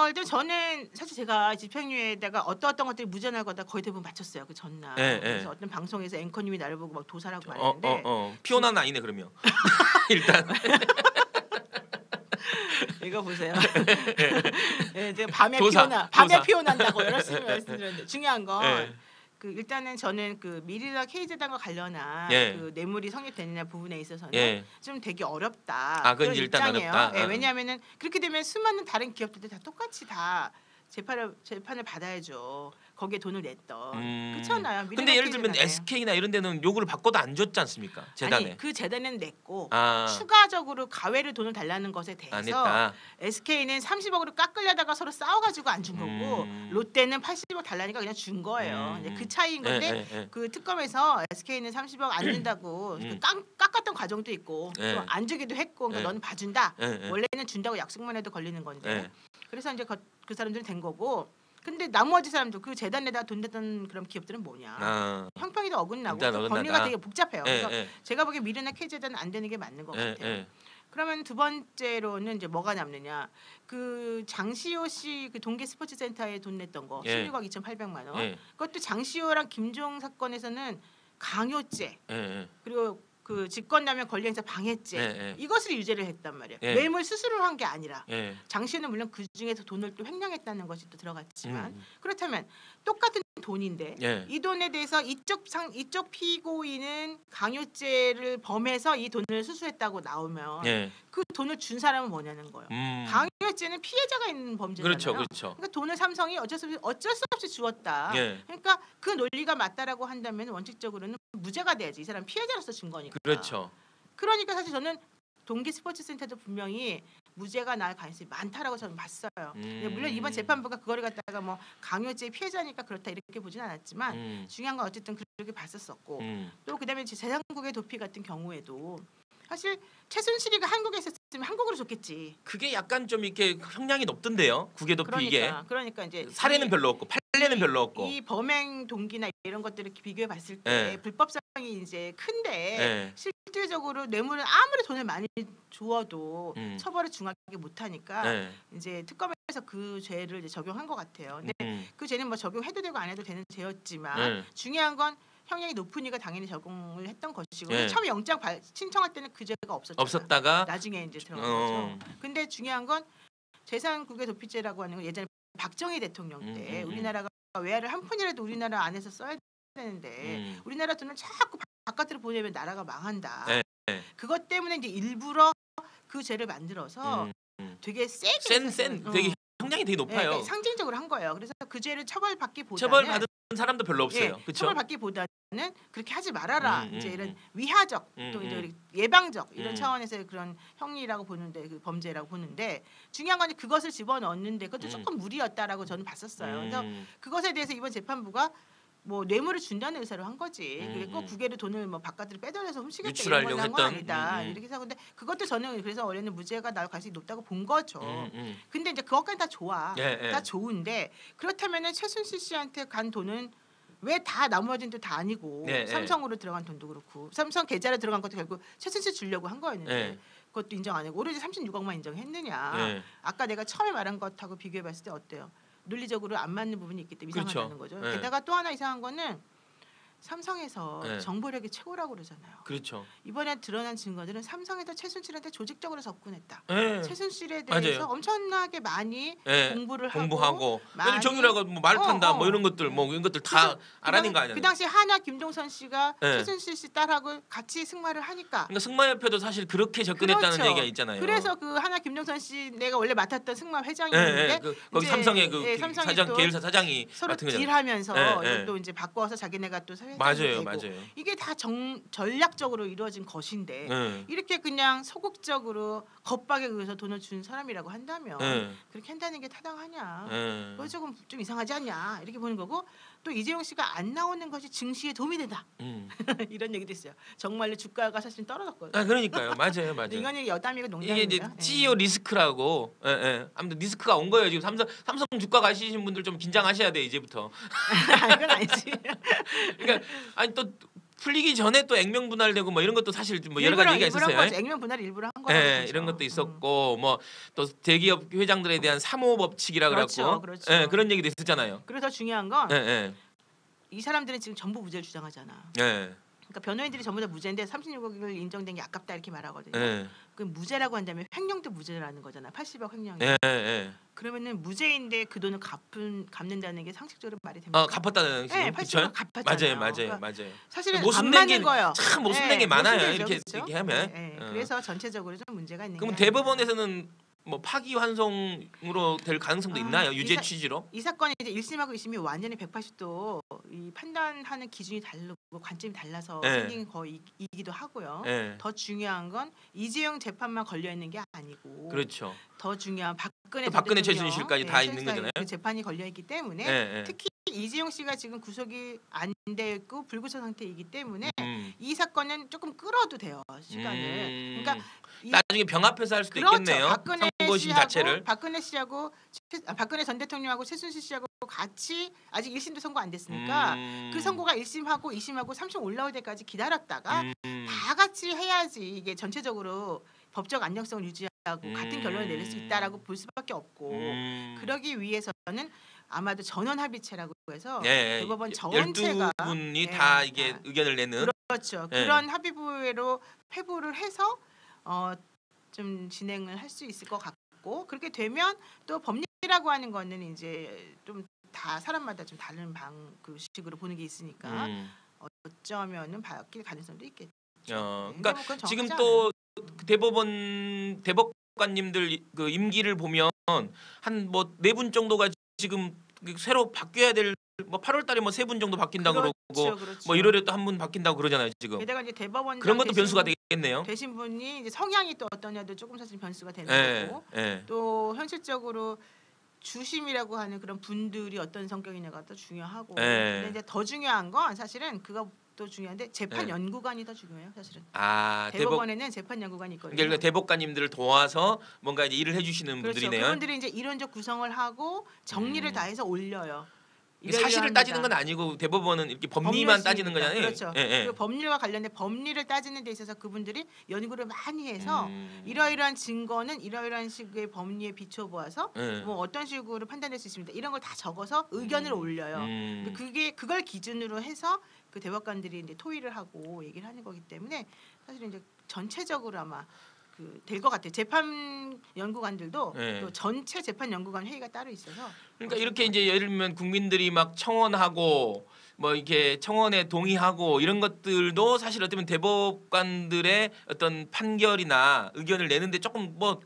일단 저는 사실 제가 집행유예에다가 어떤 것들이 무죄날 거다 거의 대부분 맞췄어요 그 전날. 그래서 어떤 방송에서 앵커님이 나를 보고 막 도사라고 하는데 피오나는 아니네 그러면. 일단 이거 보세요. 이제 밤에 피오난다고 여러 번 말씀드렸는데 중요한 건 그 일단은 저는 그 미리나 K재단과 관련한 그 뇌물이 성립되느냐 부분에 있어서는 좀 되게 어렵다. 그건 일단 입장이에요. 어렵다. 왜냐하면은 그렇게 되면 수많은 다른 기업들도 다 똑같이 다 재판을 받아야죠. 거기에 돈을 냈던. 그렇잖아요. 근데 예를 들면 SK나 이런 데는 요구를 바꿔도 안 줬지 않습니까? 재단에. 아니, 그 재단은 냈고 추가적으로 가외로 돈을 달라는 것에 대해서 SK는 30억으로 깎으려다가 서로 싸워가지고 안 준 거고 롯데는 80억 달라니까 그냥 준 거예요. 이제 그 차이인 건데 그 특검에서 SK는 30억 안 준다고 깎았던 과정도 있고 또 안 주기도 했고 그러니까 너는 봐준다. 원래는 준다고 약속만 해도 걸리는 건데 그래서 이제 그 사람들은 된 거고. 근데 나머지 사람도 그 재단에다 돈 냈던 그런 기업들은 뭐냐? 형평이 더 어긋나고 법리가 되게 복잡해요. 그래서 제가 보기엔 미르나 K재단은 안 되는 게 맞는 것 같아요. 그러면 두 번째로는 이제 뭐가 남느냐? 그 장시호 씨 그 동계 스포츠센터에 돈 냈던 거 16억 2,800만 원. 그것도 장시호랑 김종 사건에서는 강요죄 그리고 그 직권남용 권리행사 방해죄 이것을 유죄를 했단 말이에요. 뇌물 수수를 한 게 아니라 장시호는 물론 그 중에서 돈을 또 횡령했다는 것이 또 들어갔지만 그렇다면 똑같은 돈인데 이 돈에 대해서 이쪽 피고인은 강요죄를 범해서 이 돈을 수수했다고 나오면 그 돈을 준 사람은 뭐냐는 거예요. 강요죄는 피해자가 있는 범죄잖아요. 그렇죠. 그러니까 돈을 삼성이 어쩔 수 없이 주었다. 그러니까 그 논리가 맞다라고 한다면 원칙적으로는 무죄가 돼야지. 이 사람 피해자로서 준 거니까. 그렇죠. 그러니까 사실 저는 동계 스포츠센터도 분명히 무죄가 날 가능성이 많다라고 저는 봤어요. 물론 이번 재판부가 그거를 갖다가 뭐 강요죄 피해자니까 그렇다 이렇게 보진 않았지만 중요한 건 어쨌든 그렇게 봤었었고 또 그다음에 제3국의 도피 같은 경우에도 사실 최순실이가 한국에 있었으면 한국으로 줬겠지. 그게 약간 좀 이렇게 형량이 높던데요. 국외 도피 이게. 그러니까 이제 살해는 별로 없고 판례는 별로 없고. 이 범행 동기나 이런 것들을 비교해 봤을 때 불법성이 이제 큰데 실질적으로 뇌물은 아무리 돈을 많이 주어도 처벌을 중하게 못 하니까 이제 특검에서 그 죄를 이제 적용한 것 같아요. 근데 그 죄는 뭐 적용해도 되고 안 해도 되는 죄였지만 중요한 건 형량이 높으니까 당연히 적용을 했던 것이고 처음에 영장 신청할 때는 그 죄가 없었다가 나중에 이제 들어간 거죠. 근데 중요한 건 제3국의 도피죄라고 하는 건 예전에 박정희 대통령 때 우리나라가 외화를 한 푼이라도 우리나라 안에서 써야 되는데 우리나라 돈을 자꾸 바깥으로 보내면 나라가 망한다. 그것 때문에 이제 일부러 그 죄를 만들어서 되게 세게 되게 형량이 되게 높아요. 그러니까 상징적으로 한 거예요. 그래서 그 죄를 처벌받기보다는 처벌받은 사람도 별로 없어요. 그렇죠? 처벌받기보다는 그렇게 하지 말아라. 이제 이런 위하적 또 이제 예방적 이런 차원에서의 그런 형리라고 보는데 그 범죄라고 보는데 중요한 건 그것을 집어넣는데 그것도 조금 무리였다라고 저는 봤었어요. 그래서 그것에 대해서 이번 재판부가 뭐 뇌물을 준다는 의사로 한 거지. 그게 꼭 국외로 돈을 뭐 바깥으로 빼돌려서 훔치겠다 이런 건 한 건 아니다. 이렇게 해서 근데 그것도 저는 그래서 원래는 무죄가 나올 가능성이 높다고 본 거죠. 근데 이제 그것까지 다 좋아. 다 좋은데 그렇다면은 최순실 씨한테 간 돈은 왜 다 나머지는 또 다 아니고 삼성으로 들어간 돈도 그렇고 삼성 계좌로 들어간 것도 결국 최순실 주려고 한 거였는데 그것도 인정 안 하고 오로지 36억만 인정했느냐. 아까 내가 처음에 말한 것하고 비교해봤을 때 어때요? 논리적으로 안 맞는 부분이 있기 때문에 이상하다는 거죠. 게다가 또 하나 이상한 거는 삼성에서 정보력이 최고라고 그러잖아요. 그렇죠. 이번에 드러난 증거들은 삼성에서 최순실한테 조직적으로 접근했다. 최순실에 대해서 맞아요. 엄청나게 많이 공부를 하고 정유라가 뭐 말 탄다 뭐 이런 것들 뭐 이런 것들 다 알아낸 거 아니야. 그 당시 한화 김종선 씨가 최순실 씨 딸하고 같이 승마를 하니까. 그러니까 승마협회도 사실 그렇게 접근했다는 얘기가 있잖아요. 그래서 그 한화 김종선 씨 내가 원래 맡았던 승마 회장이었는데 거기 삼성의 그 사장 계열사 사장이 서로 딜하면서 또 이제 바꿔서 자기네가 또 맞아요. 이게 다 전략적으로 이루어진 것인데 이렇게 그냥 소극적으로 겁박에 의해서 돈을 준 사람이라고 한다면 그렇게 한다는 게 타당하냐? 그거 좀 이상하지 않냐? 이렇게 보는 거고 또 이재용 씨가 안 나오는 것이 증시에 도움이 된다. 이런 얘기도 있어요. 정말로 주가가 사실 떨어졌거든요. 그러니까요. 맞아요. 이건 여담이고 농담이에요. 이게 이제 CEO 리스크라고. 아무튼 리스크가 온 거예요. 지금 삼성 주가 가시신 분들 좀 긴장하셔야 돼 이제부터. 이건 아니지. 그러니까 아니 또 풀리기 전에 또 액면 분할되고 뭐 이런 것도 사실 뭐 여러 가지 얘기가 있었어요. 액면 분할 일부러 한 거예요. 이런 것도 있었고 뭐 또 대기업 회장들에 대한 사모 법칙이라 그랬고, 그런 얘기도 있었잖아요. 그래서 중요한 건 이 사람들은 지금 전부 무죄를 주장하잖아. 그러니까 변호인들이 전부 다 무죄인데 36억을 인정된 게 아깝다 이렇게 말하거든요. 그 무죄라고 한다면 횡령도 무죄라는 거잖아. 80억 횡령이. 그러면은 무죄인데 그 돈을 갚는다는 게 상식적으로 말이 됩니까? 갚았다는 네, 80억 갚았잖아요. 맞아요. 사실은 안 맞는 거예요. 참 모순된 게 많아요. 이렇게 그렇죠? 하면. 그래서 전체적으로 좀 문제가 있는. 그럼 대법원에서는 뭐 파기환송으로 될 가능성도 있나요? 유죄 취지로? 이 사건이 이제 1심하고 2심이 완전히 180도 이 판단하는 기준이 다르고 관점이 달라서 생긴 거이기도 하고요. 더 중요한 건 이재용 재판만 걸려 있는 게 아니고 그렇죠. 더 중요한 박근혜 최순실까지 다 있는 거잖아요. 그 재판이 걸려 있기 때문에 특히 이재용 씨가 지금 구속이 안 돼 있고 불구속 상태이기 때문에 이 사건은 조금 끌어도 돼요 시간을. 그러니까 나중에 병 앞에서 할 수도 있겠네요. 선고심 자체를. 박근혜 씨하고 박근혜 전 대통령하고 최순실 씨하고 같이 아직 1심도 선고 안 됐으니까 그 선고가 1심하고 2심하고 3심 올라올 때까지 기다렸다가 다 같이 해야지 이게 전체적으로 법적 안정성을 유지하고 같은 결론을 내릴 수 있다라고 볼 수밖에 없고 그러기 위해서는 아마도 전원 합의체라고 해서 대법원 전체가 12분이 다 이게 의견을 내는 그렇죠. 그런 합의부회로 회부를 해서 좀 진행을 할 수 있을 것 같고 그렇게 되면 또 법리라고 하는 거는 이제 좀 다 사람마다 좀 다른 그 식으로 보는 게 있으니까 어쩌면은 바뀔 가능성도 있겠죠. 그러니까 지금 또 대법관님들 그 임기를 보면 한 뭐 4분 정도가 지금 새로 바뀌어야 될 뭐 8월달에 뭐 3분 정도 바뀐다고 그러고 뭐 1월에 또 1분 바뀐다고 그러잖아요 지금. 게다가 이제 대법원장 그런 것도 변수가 되겠네요. 되신 분이 이제 성향이 또 어떠냐도 조금 사실 변수가 되는 거고 또 현실적으로 주심이라고 하는 그런 분들이 어떤 성격이냐가 또 중요하고 근데 이제 더 중요한 건 사실은 그것도 중요한데 재판 연구관이 더 중요해요 사실은. 대법원에는 재판 연구관이 있거든요. 그러니까 대법관님들을 도와서 뭔가 이제 일을 해주시는 그렇죠. 분들이네요. 그분들이 이제 이론적 구성을 하고 정리를 다해서 올려요. 사실을 따지는 건 아니고 대법원은 이렇게 법리만 따지는 거잖아요. 그렇죠. 그 법률과 관련된 법리를 따지는 데 있어서 그분들이 연구를 많이 해서 이러이러한 증거는 이러이러한 식의 법리에 비춰 보아서 뭐 어떤 식으로 판단할 수 있습니다. 이런 걸 다 적어서 의견을 올려요. 그걸 기준으로 해서 그 대법관들이 이제 토의를 하고 얘기를 하는 거기 때문에 사실 이제 전체적으로 아마 될 것 같아요. 재판 연구관들도 또 전체 재판 연구관 회의가 따로 있어서 그러니까 이렇게 이제 예를 들면 국민들이 막 청원하고 뭐 이렇게 청원에 동의하고 이런 것들도 사실 어쩌면 대법관들의 어떤 판결이나 의견을 내는데 조금 뭐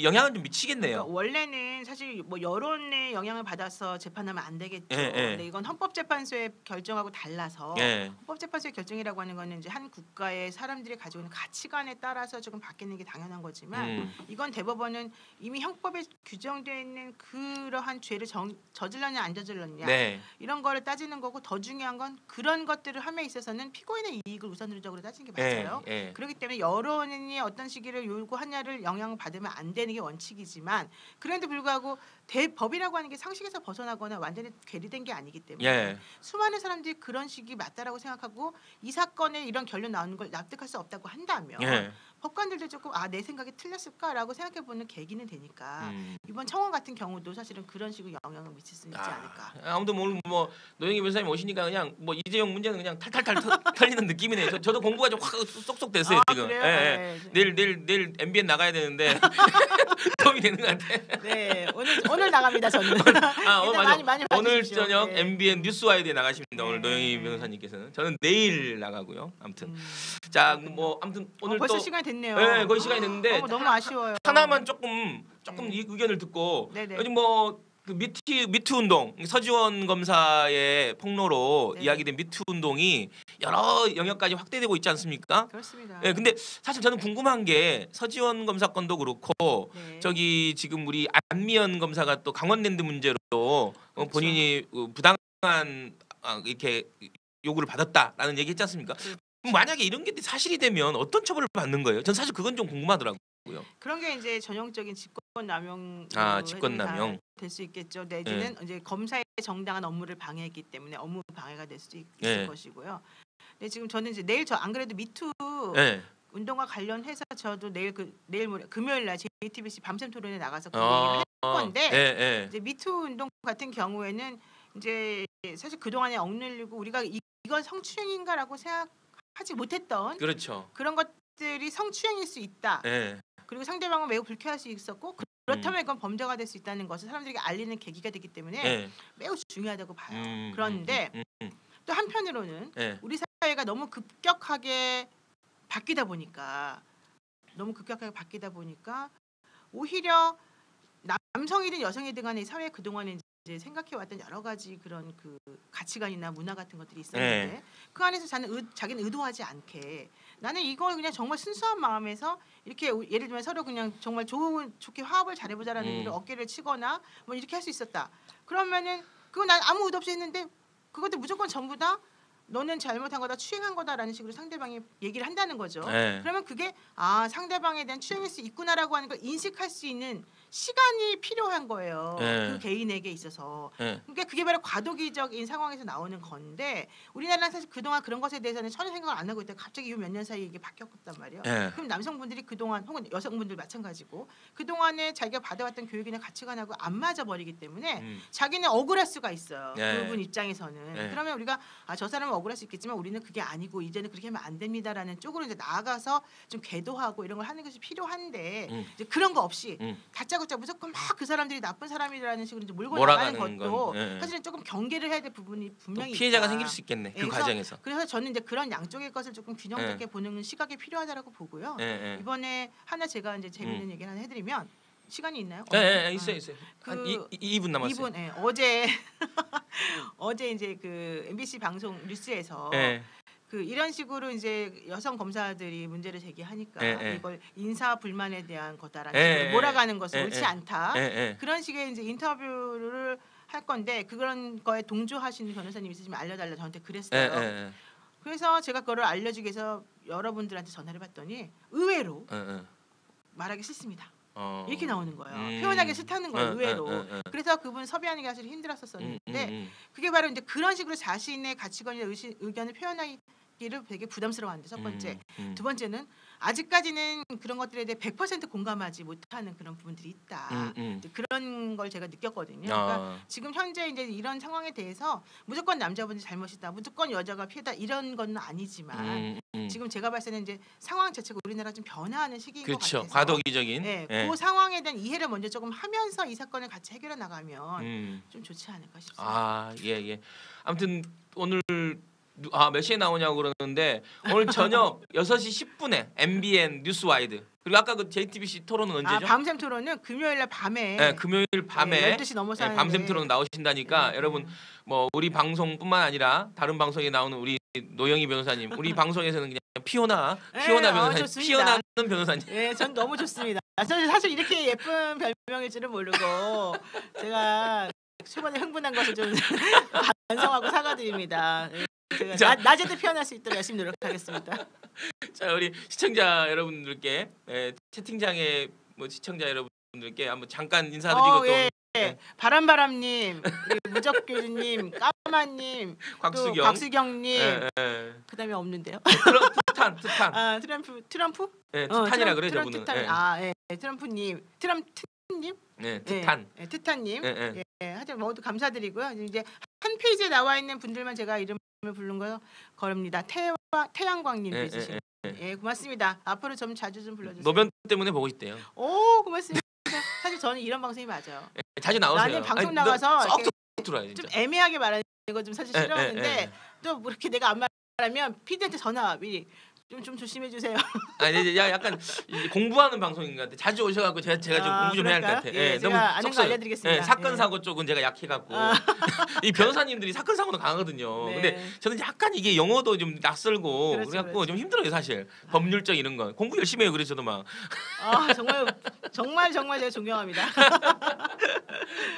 영향을 좀 미치겠네요. 그러니까 원래는 사실 뭐 여론의 영향을 받아서 재판하면 안 되겠죠. 근데 이건 헌법재판소의 결정하고 달라서 헌법재판소의 결정이라고 하는 거는 이제 한 국가의 사람들이 가지고 있는 가치관에 따라서 조금 바뀌는 게 당연한 거지만 이건 대법원은 이미 형법에 규정되어 있는 그러한 죄를 저질렀냐 안 저질렀냐 이런 거를 따지는 거고 더 중요한 건 그런 것들을 함에 있어서는 피고인의 이익을 우선적으로 따지는 게 맞아요. 그렇기 때문에 여론이 어떤 시기를 요구하냐를 영향을 받으면 안 되는 게 원칙이지만 그런데 불구하고 법이라고 하는 게 상식에서 벗어나거나 완전히 괴리된 게 아니기 때문에 수많은 사람들이 그런 식이 맞다라고 생각하고 이 사건에 이런 결론 나오는 걸 납득할 수 없다고 한다면 법관들도 조금 내 생각이 틀렸을까라고 생각해보는 계기는 되니까 이번 청원 같은 경우도 사실은 그런 식으로 영향을 미칠 수 있지 않을까. 아무튼 오늘 뭐 노영희 변호사님 오시니까 그냥 뭐 이재용 문제는 그냥 탈탈탈 털리는 느낌이네요. 저도 공부가 좀 확 쏙쏙 됐어요 지금. 내일 MBN 나가야 되는데 도움이 되는 것 같아. 네 오늘 나갑니다 저는. 많이 오늘 저녁 MBN 뉴스와이드에 나가십니다. 오늘 노영희 변호사님께서는 저는 내일 나가고요. 아무튼 자 뭐 아무튼 오늘 벌써 또 시간이 됐네요. 거의 시간이 됐는데 너무 아쉬워요. 하나만 조금 이 의견을 듣고 요즘 뭐 그 미투 운동 서지원 검사의 폭로로 이야기된 미투 운동이 여러 영역까지 확대되고 있지 않습니까? 그렇습니다. 근데 사실 저는 궁금한 게 서지원 검사 건도 그렇고 저기 지금 우리 안미연 검사가 또 강원랜드 문제로 그렇죠. 본인이 부당한 이렇게 요구를 받았다라는 얘기했지 않습니까? 만약에 이런 게 사실이 되면 어떤 처벌을 받는 거예요? 전 사실 그건 좀 궁금하더라고요. 그런 게 이제 전형적인 직권남용 직권남용 될 수 있겠죠. 내지는 이제 검사의 정당한 업무를 방해했기 때문에 업무 방해가 될 수도 있을 것이고요. 근데 지금 저는 이제 내일 안 그래도 미투 운동과 관련해서 저도 내일 금요일 날 JTBC 밤샘 토론에 나가서 그 얘기를 할 건데 이제 미투 운동 같은 경우에는 이제 사실 그동안에 억눌리고 우리가 이건 성추행인가라고 생각하지 못했던 그렇죠. 그런 것들이 성추행일 수 있다. 그리고 상대방은 매우 불쾌할 수 있었고 그렇다면 이건 범죄가 될 수 있다는 것을 사람들에게 알리는 계기가 되기 때문에 매우 중요하다고 봐요. 그런데 또 한편으로는 우리 사회가 너무 급격하게 바뀌다 보니까 오히려 남성이든 여성이든 간에 사회 그동안에 이제 생각해왔던 여러 가지 그런 그 가치관이나 문화 같은 것들이 있었는데 그 안에서 자기는 의도하지 않게 나는 이걸 그냥 정말 순수한 마음에서 이렇게 예를 들면 서로 그냥 정말 좋게 화합을 잘해보자라는 의미로 어깨를 치거나 뭐 이렇게 할 수 있었다. 그러면은 그거 난 아무 의도 없이 했는데 그것도 무조건 전부 다 너는 잘못한 거다, 추행한 거다라는 식으로 상대방이 얘기를 한다는 거죠. 그러면 그게 상대방에 대한 추행일 수 있구나라고 하는 걸 인식할 수 있는 시간이 필요한 거예요. 그 개인에게 있어서. 그러니까 그게 바로 과도기적인 상황에서 나오는 건데 우리나라는 사실 그동안 그런 것에 대해서는 전혀 생각을 안 하고 있다가 갑자기 이 몇 년 사이에 이게 바뀌었단 말이에요. 그럼 남성분들이 그동안 혹은 여성분들 마찬가지고 그동안에 자기가 받아왔던 교육이나 가치관하고 안 맞아버리기 때문에 자기는 억울할 수가 있어요. 그분 입장에서는. 그러면 우리가 저 사람은 억울할 수 있겠지만 우리는 그게 아니고 이제는 그렇게 하면 안 됩니다라는 쪽으로 이제 나아가서 좀 계도하고 이런 걸 하는 것이 필요한데 이제 그런 거 없이 다짜고짜 무조건 막 그 사람들이 나쁜 사람이라는 식으로 이제 몰고 나가는 것도 사실은 조금 경계를 해야 될 부분이 분명히 피해자가 있다. 생길 수 있겠네. 그 과정에서. 그래서 저는 이제 그런 양쪽의 것을 조금 균형 있게 보는 시각이 필요하다라고 보고요. 이번에 하나 제가 이제 재밌는 얘기 하나 해드리면 시간이 있나요? 네, 있어요. 한 2분 남았어요. 2분. 어제 이제 그 MBC 방송 뉴스에서 그 이런 식으로 이제 여성 검사들이 문제를 제기하니까 이걸 인사 불만에 대한 거다라는 식으로 몰아가는 것은 옳지 않다. 그런 식의 이제 인터뷰를 할 건데 그런 거에 동조하시는 변호사님 있으시면 알려달라 저한테 그랬어요. 그래서 제가 그거를 알려주기 위해서 여러분들한테 전화를 받더니 의외로 말하기 싫습니다. 이렇게 나오는 거예요. 표현하기 싫다는 거예요. 의외로. 그래서 그분 섭외하는 게 사실 힘들었었는데 그게 바로 이제 그런 식으로 자신의 가치관이나 의견을 표현하기를 되게 부담스러워하는데 첫 번째. 두 번째는 아직까지는 그런 것들에 대해 100% 공감하지 못하는 그런 부분들이 있다. 그런 걸 제가 느꼈거든요. 그러니까 지금 현재 이제 이런 상황에 대해서 무조건 남자분이 잘못이다, 무조건 여자가 피해다 이런 건 아니지만 지금 제가 봤을 때는 이제 상황 자체가 우리나라 좀 변화하는 시기인 것 같아서 과도기적인. 그 상황에 대한 이해를 먼저 조금 하면서 이 사건을 같이 해결해 나가면 좀 좋지 않을까 싶습니다. 예. 아무튼 오늘 몇 시에 나오냐고 그러는데 오늘 저녁 6시 10분에 MBN 뉴스와이드 그리고 아까 그 JTBC 토론은 언제죠? 밤샘 토론은 금요일 날 밤에. 네, 금요일 밤에 12시 넘어서 밤샘 토론 나오신다니까 여러분 뭐 우리 방송뿐만 아니라 다른 방송에 나오는 우리 노영희 변호사님 우리 방송에서는 그냥 피오나 변호사님 피어나는 변호사님. 네, 전 너무 좋습니다. 저는 사실 이렇게 예쁜 별명일 줄은 모르고 제가 초반에 흥분한 것을 좀 반성하고 사과드립니다. 제가 낮에도 표현할 수 있도록 열심히 노력하겠습니다. 자, 우리 시청자 여러분들께 채팅창에 뭐 시청자 여러분들께 한번 잠깐 인사드리고 또 바람바람님, 무적교주님, 까마님, 곽수경님, 그다음에 없는데요. 트탄. 트럼프? 네, 트탄이라 그래 저분은. 트럼프님, 트럼프님. 네, 트탄. 트탄님. 하여튼 모두 감사드리고요. 이제 한 페이지에 나와 있는 분들만 제가 이름을 부른 거 거릅니다. 태양광님 있으신. 고맙습니다. 앞으로 좀 자주 좀 불러주세요. 노변 때문에 보고 있대요. 오, 고맙습니다. 사실 저는 이런 방송이 맞아요. 자주 나오세요. 나는 방송 나가서 들어요, 좀 애매하게 말하는 거 좀 사실 싫어하는데 또 뭐 이렇게 내가 안 말하면 PD한테 전화 미리 좀 조심해 주세요. 약간 공부하는 방송인 것 같아. 자주 오셔갖고 제가 좀 공부 좀 해야 할 것 같아. 제가 너무 아는 거 알려드리겠습니다. 사건 사고 쪽은 제가 약해갖고 이 변호사님들이 사건 사고도 강하거든요. 근데 저는 약간 이게 영어도 좀 낯설고 그래갖고 좀 힘들어요 사실. 법률적 이런 거 공부 열심히 해요. 그래서 저도 막. 정말 제가 존경합니다.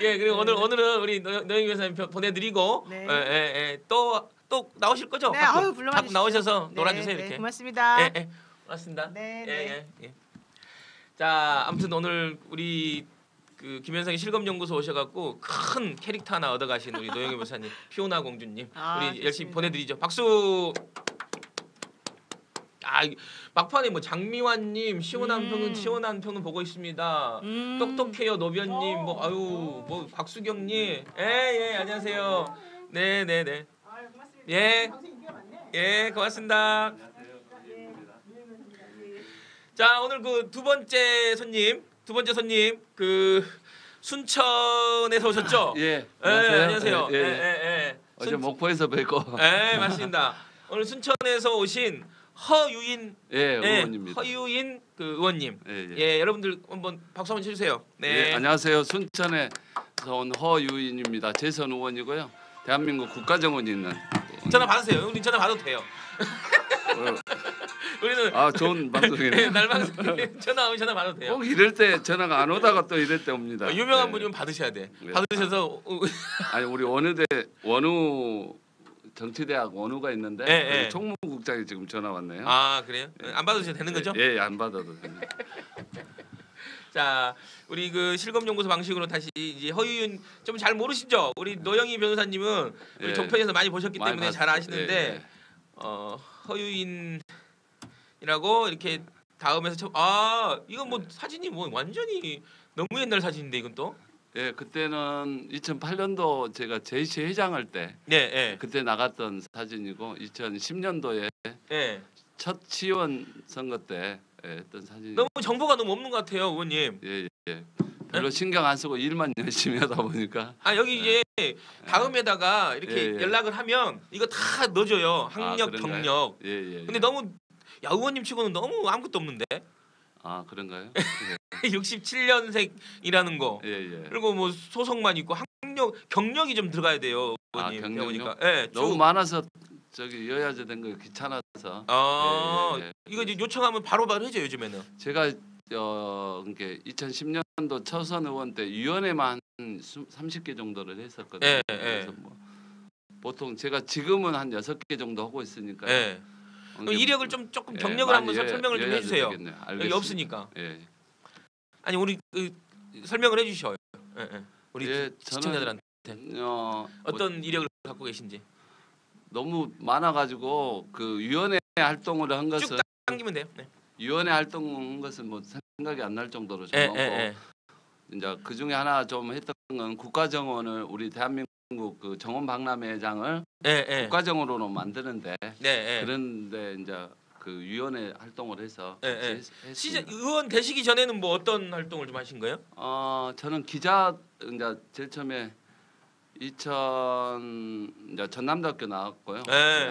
그리고 오늘은 우리 노영희 변호사님 보내드리고 또 나오실 거죠? 네, 가끔 나오셔서 놀아주세요 이렇게. 고맙습니다. 고맙습니다. 네. 자, 아무튼 오늘 우리 그 김현성의 실검연구소 오셔갖고 큰 캐릭터 하나 얻어가신 우리 노영희 변호사님, 피오나 공주님, 우리 좋습니다. 열심히 보내드리죠. 박수. 막판에 뭐 장미환님 시원한 평은 보고 있습니다. 똑똑해요 노변님, 뭐 곽수경님, 안녕하세요. 네. 고맙습니다. 자, 오늘 그 두 번째 손님 그 순천에서 오셨죠? 안녕하세요. 어제 목포에서 뵙고. 맞습니다. 오늘 순천에서 오신 허유인 의원입니다. 허유인 그 의원님. 예. 예, 여러분들 한번 박수 한번 쳐주세요. 네. 예, 안녕하세요. 순천에서 온 허유인입니다. 재선 의원이고요. 대한민국 국가정원이 있는. 전화 받으세요. 우리 전화 받아도 돼요. 우리는 좋은 방송이네요. 날방송 전화 받아도 돼요. 꼭 이럴 때 전화가 안 오다가 또 이럴 때 옵니다. 유명한 분이면 받으셔야 돼. 받으셔서 아니 우리 원우 정치대학 원우가 있는데 총무국장이 지금 전화 왔네요. 아 그래요? 안 받으셔도 되는 거죠? 예, 안 받아도 됩니다. 자, 우리 그 실검연구소 방식으로 다시 이제 허유인 좀 잘 모르시죠? 우리 노영희 변호사님은 우리 종편에서 많이 보셨기 때문에 잘 아시는데 허유인이라고 이렇게 다음에서 이건 뭐 사진이 뭐 완전히 너무 옛날 사진인데 이건 또? 예, 그때는 2008년도 제가 JC 회장할 때 그때 나갔던 사진이고 2010년도에 첫 시의원 선거 때 했던 사진. 너무 정보가 너무 없는 것 같아요, 의원님. 예. 별로 신경 안 쓰고 일만 열심히 하다 보니까. 여기 이제 다음에다가 이렇게 연락을 하면 이거 다 넣어줘요. 학력, 경력. 예. 근데 너무 의원님 치고는 너무 아무것도 없는데. 아 그런가요? 67년생이라는 거. 그리고 뭐 소속만 있고 학력, 경력이 좀 들어가야 돼요, 의원님. 경력요? 예, 너무 많아서 저기 여야제 된 거 귀찮아서. 이거 이제 요청하면 바로바로 해줘요 요즘에는. 제가 그게 2010년도 초선 의원 때 위원회만 30개 정도를 했었거든요. 그래서 뭐 보통 제가 지금은 한 6개 정도 하고 있으니까. 그럼 이력을 좀 조금 경력을 한번 설명을 좀 해주세요. 여기 없으니까. 아니 우리 설명을 해주셔요. 우리 시청자들한테 어떤 이력을 갖고 계신지. 너무 많아가지고 그 위원회 활동을 한 것은 쭉 당기면 돼요. 위원회 활동한 것은 뭐 생각이 안 날 정도로 좀 많고 이제 그 중에 하나 좀 했던 건 국가정원을 우리 대한민국 그 정원박람회장을 국가정원으로 만드는데 그런데 이제 그 위원회 활동을 해서 시즌 의원 되시기 전에는 뭐 어떤 활동을 좀 하신 거예요? 저는 기자 이제 제일 처음에 이제 전남대학교 나왔고요.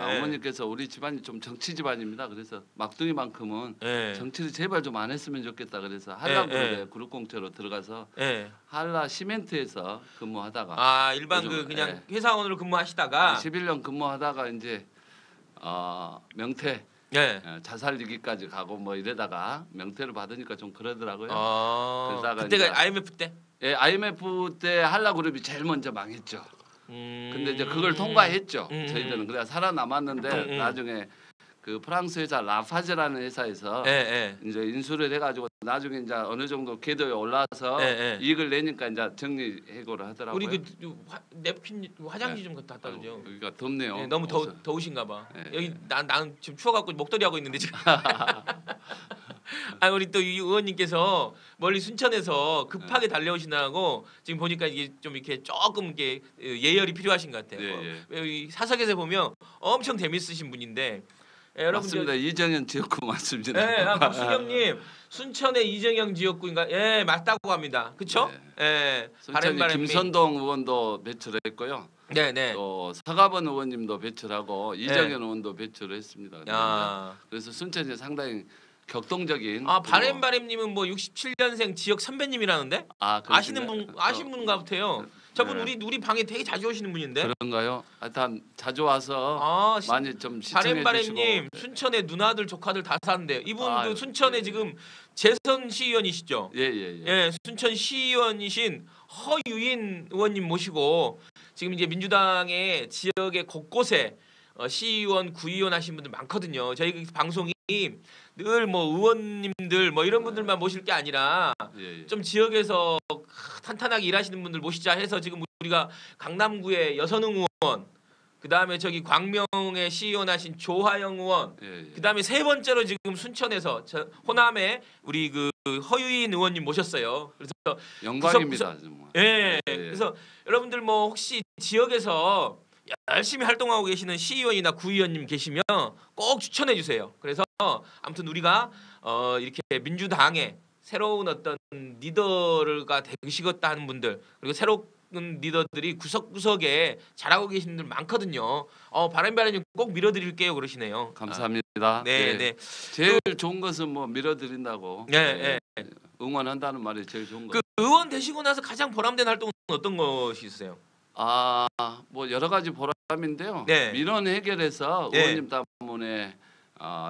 어머니께서 우리 집안이 좀 정치 집안입니다. 그래서 막둥이만큼은 정치를 제발 좀 안 했으면 좋겠다. 그래서 한라그룹에 그룹공채로 들어가서 한라 시멘트에서 근무하다가 일반 그냥 회사원으로 근무하시다가 11년 근무하다가 이제 명태 자살 위기까지 가고 뭐 이러다가 명태를 받으니까 좀 그러더라고요. 그러다가 그때가 IMF 때? IMF 때 한라그룹이 제일 먼저 망했죠. 근데 이제 그걸 통과했죠. 저희들은 그래야 살아남았는데 나중에 그 프랑스 회사 라파제라는 회사에서 이제 인수를 해가지고 나중에 이제 어느 정도 궤도에 올라서 이익을 내니까 이제 정리해고를 하더라고요. 우리 그 냅킨 화장지 좀 갖다 주죠. 여기가 덥네요. 너무 더우신가봐. 여기 나는 지금 추워갖고 목도리 하고 있는데 지금. 우리 또 이 의원님께서 멀리 순천에서 급하게 달려오시느라고 지금 보니까 이게 좀 이렇게 조금 이렇게 예열이 필요하신 것 같아요. 여기 사석에서 보면 엄청 재밌으신 분인데. 맞습니다. 이정현 지역구 맞습니다. 박수경님 순천의 이정현 지역구인가? 맞다고 합니다. 그렇죠? 순천이 김선동 의원도 배출했고요. 또 서가번 의원님도 배출하고 이정현 의원도 배출을 했습니다. 그래서 순천이 상당히 격동적인. 바램바램님은 뭐 67년생 지역 선배님이라는데 아시는 분 같아요. 저분 우리 방에 되게 자주 오시는 분인데. 그런가요? 하여튼 자주 와서 많이 좀 시청해 주시고. 바램바램님 순천의 누나들 조카들 다 사는데요. 이분 그 순천에 지금 재선 시의원이시죠? 순천 시의원이신 허유인 의원님 모시고 지금 이제 민주당의 지역의 곳곳에 시의원, 구의원 하신 분들 많거든요. 저희 방송이 늘 뭐 의원님들 뭐 이런 분들만 모실 게 아니라 좀 지역에서 탄탄하게 일하시는 분들 모시자 해서 지금 우리가 강남구의 여선흥 의원, 그다음에 저기 광명의 시의원 하신 조하영 의원, 그다음에 세 번째로 지금 순천에서 호남에 우리 그 허유인 의원님 모셨어요. 그래서 영광입니다. 그래서 여러분들 뭐 혹시 지역에서 열심히 활동하고 계시는 시의원이나 구의원님 계시면 꼭 추천해 주세요. 그래서 아무튼 우리가 이렇게 민주당의 새로운 어떤 리더가 되시겠다 하는 분들, 그리고 새로운 리더들이 구석구석에 잘하고 계신 분들 많거든요. 바람바람님 꼭 밀어드릴게요 그러시네요. 감사합니다. 네, 네. 네. 제일 좋은 것은 뭐 밀어드린다고. 네, 네. 응원한다는 말이 제일 좋은 거. 그 의원 되시고 나서 가장 보람된 활동은 어떤 것이 있으세요? 뭐 여러 가지 보람인데요. 네. 민원 해결해서 네. 의원님 때문에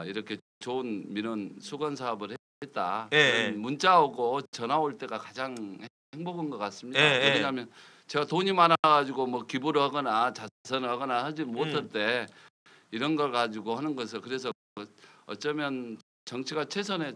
이렇게 좋은 민원 수건 사업을 했다. 네. 그런 문자 오고 전화 올 때가 가장 행복한 것 같습니다. 네. 왜냐하면 제가 돈이 많아가지고 뭐 기부를 하거나 자선을 하거나 하지 못할 때 이런 걸 가지고 하는 것을 그래서 어쩌면 정치가 최선의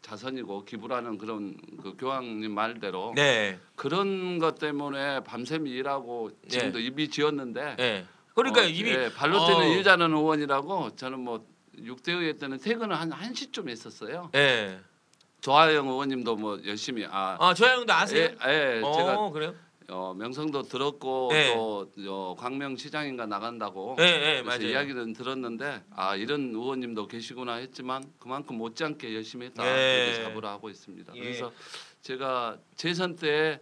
자선이고 기부라는 그런 그 교황님 말대로 네. 그런 것 때문에 밤샘 일하고 지금도 입이 지었는데 네. 그러니까 입이 발로 뛰는 일자는 의원이라고 저는 뭐 6대의회 때는 퇴근을 한 1시쯤 했었어요. 네. 조하영 의원님도 뭐 열심히 조하영도 아세요? 제가 그래요? 명성도 들었고 네. 또 광명시장인가 나간다고 네, 그래서 맞아요. 이야기는 들었는데 이런 의원님도 계시구나 했지만 그만큼 못지않게 열심히 했다 네. 이렇게 자부를 하고 있습니다. 예. 그래서 제가 재선 때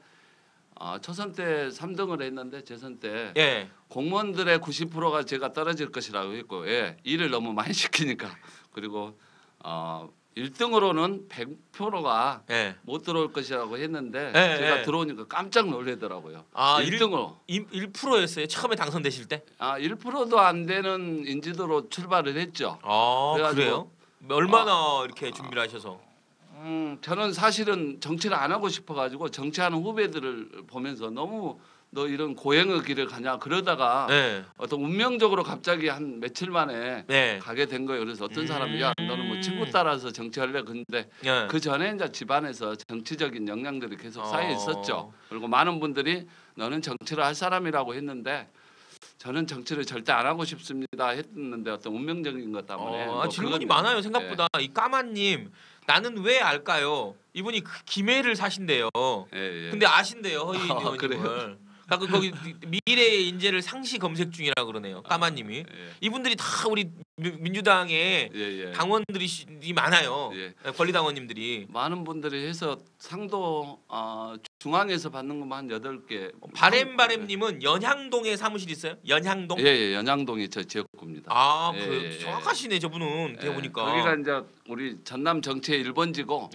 초선 때 3등을 했는데 재선 때 예. 공무원들의 90%가 제가 떨어질 것이라고 했고 일을 너무 많이 시키니까 그리고 1등으로는 100%가 못 들어올 것이라고 했는데 제가 들어오니까 깜짝 놀라더라고요. 1등으로 1%였어요. 처음에 당선되실 때? 1%도 안 되는 인지도로 출발을 했죠. 그래요? 얼마나 이렇게 준비를 하셔서? 저는 사실은 정치를 안 하고 싶어가지고 정치하는 후배들을 보면서 너무 너 이런 고행의 길을 가냐 그러다가 어떤 운명적으로 갑자기 한 며칠 만에 가게 된 거예요. 그래서 어떤 사람이 야 너는 뭐 친구 따라서 정치할래? 근데 그 전에 이제 집안에서 정치적인 영향들이 계속 쌓여 있었죠. 그리고 많은 분들이 너는 정치를 할 사람이라고 했는데 저는 정치를 절대 안 하고 싶습니다 했는데 어떤 운명적인 것 때문에 질문이 많아요. 생각보다 이 까마님 나는 왜 알까요? 이분이 김해를 사신대요. 근데 아신대요 허인 의원님을. 거기 미래의 인재를 상시 검색 중이라 그러네요. 까마님이. 이분들이 다 우리 민주당의 당원들이 많아요. 권리당원님들이. 많은 분들이 해서 상도 중앙에서 받는 것만 8개. 바램님은 연향동에 사무실 있어요? 연향동? 예, 연향동이 저 지역구입니다. 그래요? 정확하시네 저분은. 보니까. 거기가 이제 우리 전남 정치의 1번지고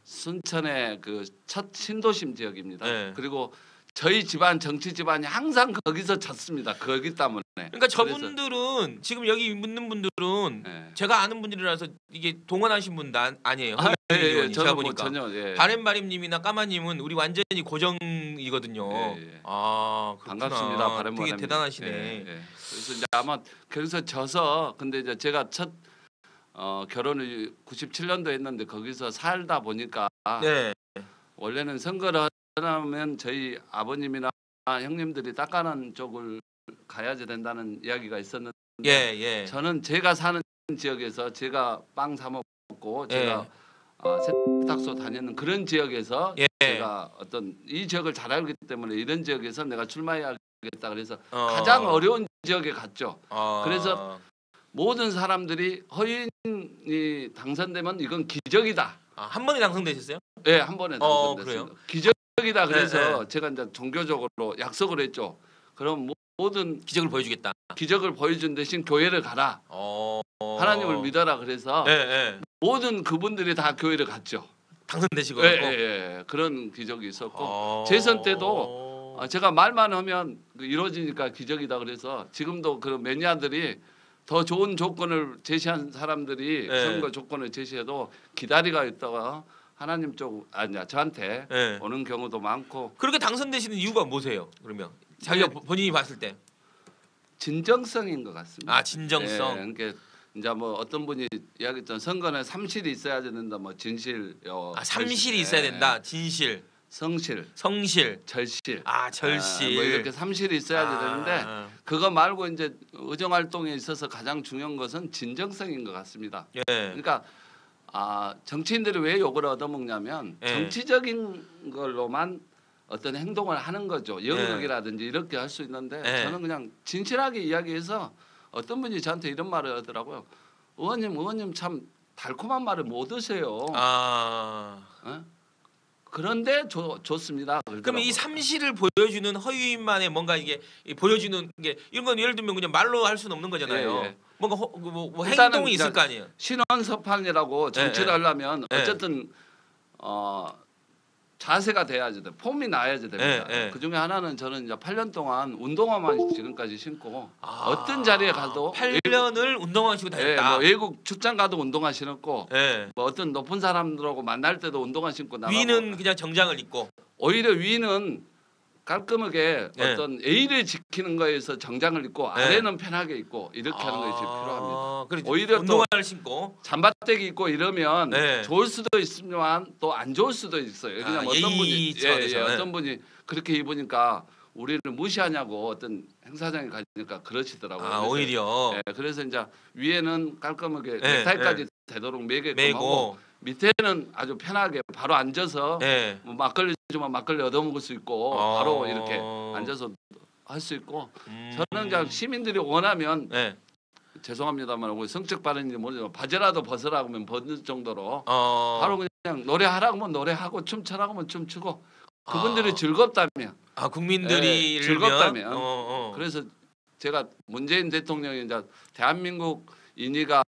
순천의 그 첫 신도심 지역입니다. 그리고 저희 집안 정치 집안이 항상 거기서 졌습니다. 거기 때문에. 그러니까 저분들은 지금 여기 묻는 분들은 제가 아는 분들이라서 이게 동원하신 분 아니에요. 제가 보니까. 전혀. 바램님이나 까마님은 우리 완전히 고정이거든요. 반갑습니다. 바램 되게 대단하시네. 그래서 이제 아마 거기서 져서 근데 이제 제가 첫 결혼을 97년도 했는데 거기서 살다 보니까 원래는 선거를 하면 저희 아버님이나 형님들이 닦아놓은 쪽을 가야지 된다는 이야기가 있었는데 저는 제가 사는 지역에서 제가 빵 사 먹고 제가 세탁소 다니는 그런 지역에서 제가 어떤 이 지역을 잘 알기 때문에 이런 지역에서 내가 출마해야겠다 그래서 가장 어려운 지역에 갔죠. 그래서 모든 사람들이 허인이 당선되면 이건 기적이다. 한 번에 당선되셨어요? 네, 한 번에 당선됐습니다. 그래요? 기적이다 그래서 제가 이제 종교적으로 약속을 했죠. 그럼 모든 기적을 보여주겠다. 기적을 보여준 대신 교회를 가라. 하나님을 믿어라 그래서 모든 그분들이 다 교회를 갔죠. 당선되시고. 그런 기적이 있었고 재선 때도 제가 말만 하면 이루어지니까 기적이다 그래서 지금도 그런 매니아들이 더 좋은 조건을 제시한 사람들이 선거 조건을 제시해도 기다리가 있다가 하나님 쪽 아니야 저한테 오는 경우도 많고. 그렇게 당선되시는 이유가 뭐세요? 그러면 자기가 본인이 봤을 때 진정성인 것 같습니다. 진정성. 그러니까 이제 뭐 어떤 분이 이야기했던 선거는 3실이 있어야 된다. 뭐 진실, 3실이 있어야 된다. 진실, 성실, 절실. 절실. 뭐 이렇게 3실이 있어야 되는데 그거 말고 이제 의정 활동에 있어서 가장 중요한 것은 진정성인 것 같습니다. 그러니까 정치인들이 왜 욕을 얻어먹냐면 정치적인 걸로만 어떤 행동을 하는 거죠. 영역이라든지 이렇게 할 수 있는데 저는 그냥 진실하게 이야기해서 어떤 분이 저한테 이런 말을 하더라고요. 의원님 참 달콤한 말을 못 하세요. 그런데 좋습니다. 그러면 이 삼실을 보여주는 허위만의 뭔가 이게 보여주는 게 이런 건 예를 들면 그냥 말로 할 수는 없는 거잖아요. 뭔가 뭐 행동이 있을 거 아니에요. 신원서판이라고 정치를 하려면 예. 어쨌든 자세가 돼야지 돼. 폼이 나야지 됩니다. 그 중에 하나는 저는 이제 8년 동안 운동화만 지금까지 신고 어떤 자리에 가도 8년을 운동화 신고 다녔다. 뭐 외국 출장 가도 운동화 신었고 뭐 어떤 높은 사람들하고 만날 때도 운동화 신고 나가고 위는 그냥 정장을 입고 오히려 위는 깔끔하게 어떤 예의를 지키는 거에서 정장을 입고 아래는 편하게 입고 이렇게 하는 것이 필요합니다. 오히려 운동화를 신고 잠바떼기 입고 이러면 좋을 수도 있지만 또 안 좋을 수도 있어요. 그냥 어떤 분이 그렇게 입으니까 우리를 무시하냐고 어떤 행사장에 가니까 그러시더라고요. 오히려 그래서 이제 위에는 깔끔하게 넥타이까지 되도록 매게끔 하고 밑에는 아주 편하게 바로 앉아서 뭐 막걸리 주면 막걸리 얻어먹을 수 있고 바로 이렇게 앉아서 할 수 있고 저는 그냥 시민들이 원하면 죄송합니다만 우리 성적 발언인지 모르지만 바지라도 벗으라고 하면 벗을 정도로 바로 그냥 노래하라고 하면 노래하고 춤추라고 하면 춤추고 그분들이 즐겁다면 국민들이 즐겁다면 그래서 제가 문재인 대통령이 이제 대한민국 인이가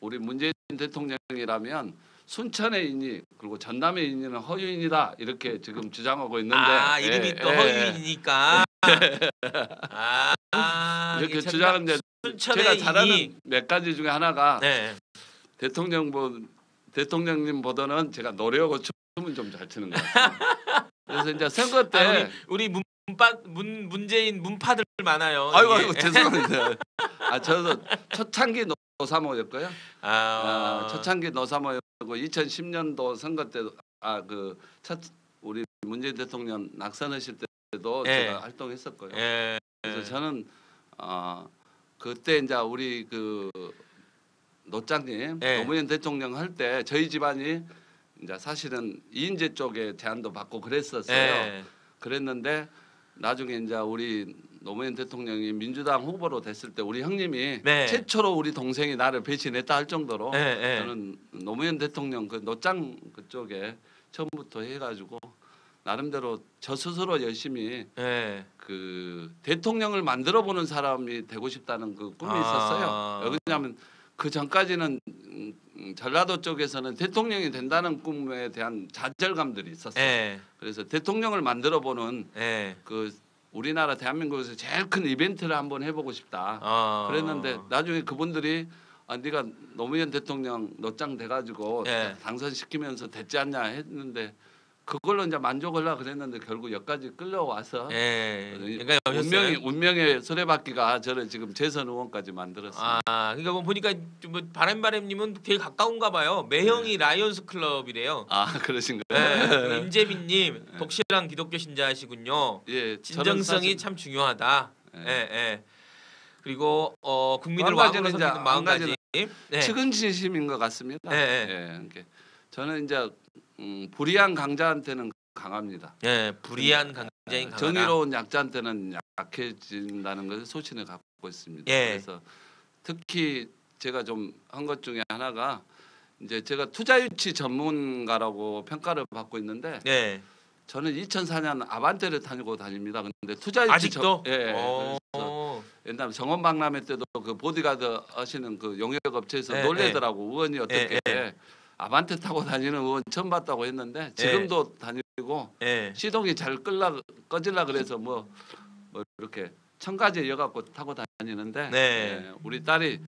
우리 문재인 대통령이라면 순천의 인이 그리고 전남의 인이는 허유인이다 이렇게 지금 주장하고 있는데 이름이 또 허유인이니까 이렇게 주장하는데 제가 잘하는 몇 가지 중에 하나가 대통령님 보다는 제가 노래하고 춤은 좀 잘 추는 것 같아요. 그래서 이제 선거 때 우리 문재인 문파들 많아요. 아이고 죄송합니다. 저도 초창기 노사모였고요. 초창기 노사모였고 2010년도 선거 때도 우리 문재인 대통령 낙선하실 때도 제가 활동했었고요. 그래서 저는 그때 이제 우리 그 노장님 노무현 대통령 할 때 저희 집안이 이제 사실은 이인재 쪽에 제안도 받고 그랬었어요. 그랬는데 나중에 이제 우리 노무현 대통령이 민주당 후보로 됐을 때 우리 형님이 최초로 우리 동생이 나를 배신했다 할 정도로 저는 노무현 대통령 그 노장 그쪽에 처음부터 해가지고 나름대로 저 스스로 열심히 그 대통령을 만들어 보는 사람이 되고 싶다는 그 꿈이 있었어요. 왜냐하면 그 전까지는 전라도 쪽에서는 대통령이 된다는 꿈에 대한 좌절감들이 있었어요. 그래서 대통령을 만들어 보는 그 우리나라 대한민국에서 제일 큰 이벤트를 한번 해보고 싶다. 그랬는데 나중에 그분들이 네가 노무현 대통령 노장 돼가지고 당선시키면서 됐지 않냐 했는데 그걸로 이제 만족하려고 그랬는데 결국 여기까지 끌려와서 그러니까 운명의 수레바퀴가 저를 지금 재선 의원까지 만들었어요. 그러니까 뭐 보니까 뭐 바람님은 되게 가까운가 봐요. 매형이 라이온스 클럽이래요. 그러신가요? 임재빈님 독실한 기독교 신자시군요. 진정성이 참 중요하다. 그리고 국민을 왕으로 섬기는 마음가짐. 측은지심인 것 같습니다. 저는 이제 불의한 강자한테는 강합니다. 불의한 강자인 강하다. 정의로운 약자한테는 약해진다는 것을 소신을 갖고 있습니다. 그래서 특히 제가 좀 한 것 중에 하나가 이제 제가 투자유치 전문가라고 평가를 받고 있는데 저는 2004년 아반떼를 타고 다닙니다. 근데 투자유치 아직도 그래서 옛날 정원박람회 때도 그 보디가드 하시는 그 용역업체에서 놀래더라고 의원이 어떻게 아반떼 타고 다니는 의원 처음 봤다고 했는데 지금도 다니고 시동이 잘 꺼질라 그래서 뭐 이렇게 첨가제 여갖고 타고 다니는데 우리 딸이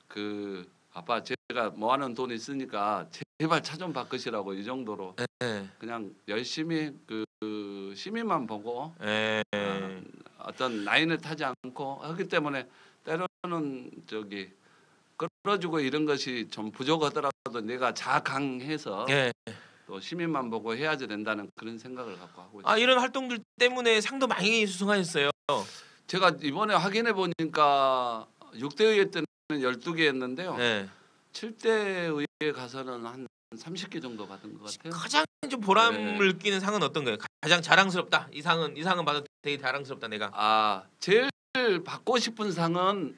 그 아빠 제가 모아놓은 돈 있으니까 제발 차 좀 바꾸시라고 이 정도로 그냥 열심히 그 시민만 보고 어떤 라인을 타지 않고 하기 때문에 때로는 저기 끌어주고 이런 것이 좀 부족하더라도 내가 자강해서 또 시민만 보고 해야지 된다는 그런 생각을 갖고 하고 있습니다. 이런 활동들 때문에 상도 많이 수상하셨어요. 제가 이번에 확인해 보니까 6대 의회 때는 12개 했는데요. 7대 의회 가서는 한 30개 정도 받은 것 같아요. 가장 좀 보람을 느끼는 상은 어떤 거예요? 가장 자랑스럽다. 이 상은 받아도 되게 자랑스럽다 내가. 제일 받고 싶은 상은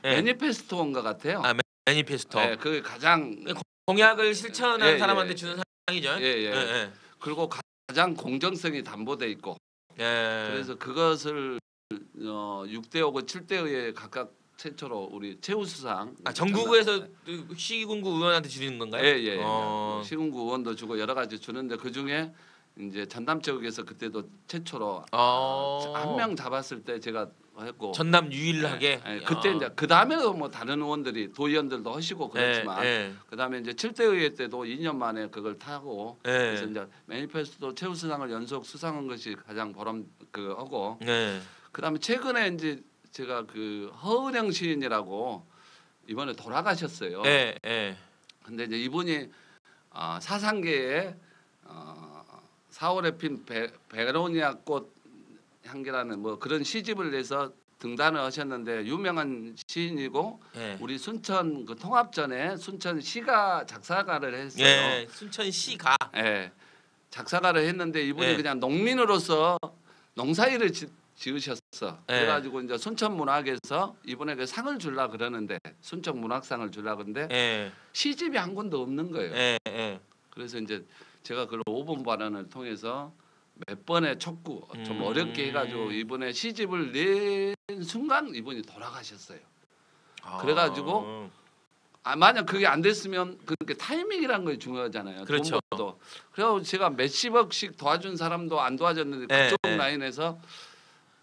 매니페스토인 것 같아요. 매니페스토. 그게 가장 공약을 실천한 사람한테 주는 상이죠. 그리고 가장 공정성이 담보돼 있고. 그래서 그것을 6대 5고 7대 의회 각각 최초로 우리 최우수상. 전국에서 시군구 의원한테 주는 건가요? 예. 시군구 의원도 주고 여러 가지 주는데 그 중에 이제 전남 지역에서 그때도 최초로 한 명 잡았을 때 제가 했고 전남 유일하게. 그때 이제 그 다음에도 뭐 다른 의원들이 도의원들도 하시고 그렇지만 그 다음에 이제 7대 의회 때도 2년 만에 그걸 타고 그래서 이제 매니페스토 최우수상을 연속 수상한 것이 가장 보람 하고 그 다음에 최근에 이제 제가 그 허은영 시인이라고 이번에 돌아가셨어요. 근데 이제 이분이 사상계에 4월에 핀 베로니아 꽃 향기라는 뭐 그런 시집을 내서 등단을 하셨는데 유명한 시인이고 우리 순천 그 통합전에 순천 시가 작사가를 했어요. 순천 시가. 작사가를 했는데 이분이 그냥 농민으로서 농사일을 지으셨어. 그래가지고 이제 순천 문학에서 이번에 그 상을 주려 그러는데 순천 문학상을 주려 그러는데 시집이 한 권도 없는 거예요. 그래서 이제 제가 그 5분 발언을 통해서 몇 번의 촉구 좀 어렵게 해가지고 이번에 시집을 낸 순간 이분이 돌아가셨어요. 그래가지고 만약 그게 안 됐으면 그렇게 타이밍이라는 게 중요하잖아요. 그렇죠. 그래서 제가 몇십억씩 도와준 사람도 안 도와줬는데 그쪽 라인에서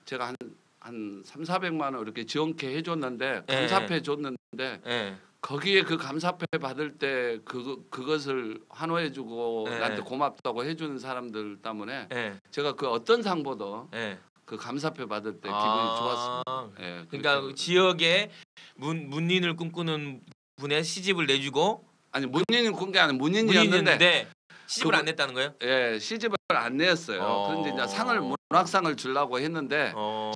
제가 한 3,400만 원 이렇게 지원케 해줬는데 감사패 줬는데 거기에 그 감사패 받을 때 그것을 환호해주고 나한테 고맙다고 해주는 사람들 때문에 제가 그 어떤 상보다 그 감사패 받을 때 기분이 좋았습니다. 그러니까 지역에 문인을 꿈꾸는 분의 시집을 내주고 아니 문인은 꿈꾼 게 아니라 문인이었는데 시집을 안 냈다는 거예요? 시집을 안 냈어요. 그런데 이제 상을 문학상을 주려고 했는데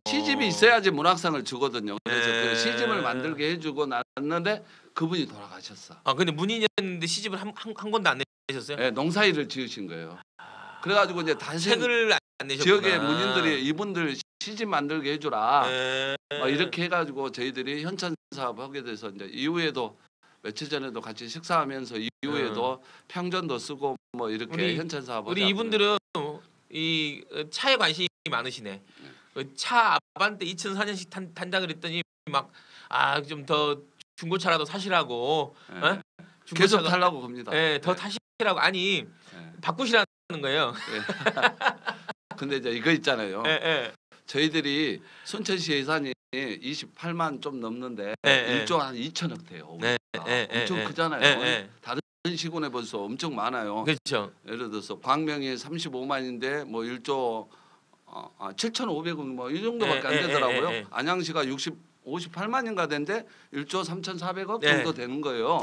시집이 있어야지 문학상을 주거든요. 그래서 그 시집을 만들게 해주고 났는데 그분이 돌아가셨어. 근데 문인이었는데 시집을 한 권도 안 내셨어요? 농사일을 지으신 거예요. 그래가지고 이제 다시 책을 안 내셨구나. 지역의 문인들이 이분들 시집 만들게 해주라. 이렇게 해가지고 저희들이 현천 사업 하게 돼서 이제 이후에도 며칠 전에도 같이 식사하면서 이후에도 평전도 쓰고 뭐 이렇게 현천 사업. 우리 이분들은 이 차에 관심이 많으시네. 차 아반떼 2004년식 탄다 그랬더니 막 좀 더 중고차라도 사시라고. 계속 타려고 겁니다. 더 타시라고 아니 바꾸시라는 거예요. 근데 이제 이거 있잖아요. 저희들이 순천시 예산이 28만 좀 넘는데 1조 한 2천억 돼요. 엄청 크잖아요. 다른 시군에 벌써 엄청 많아요. 그렇죠. 예를 들어서 광명이 35만인데 뭐 1조 7,500억 뭐 이 정도밖에 안 되더라고요. 안양시가 58만인가 되는데 1조 3,400억 정도 되는 거예요.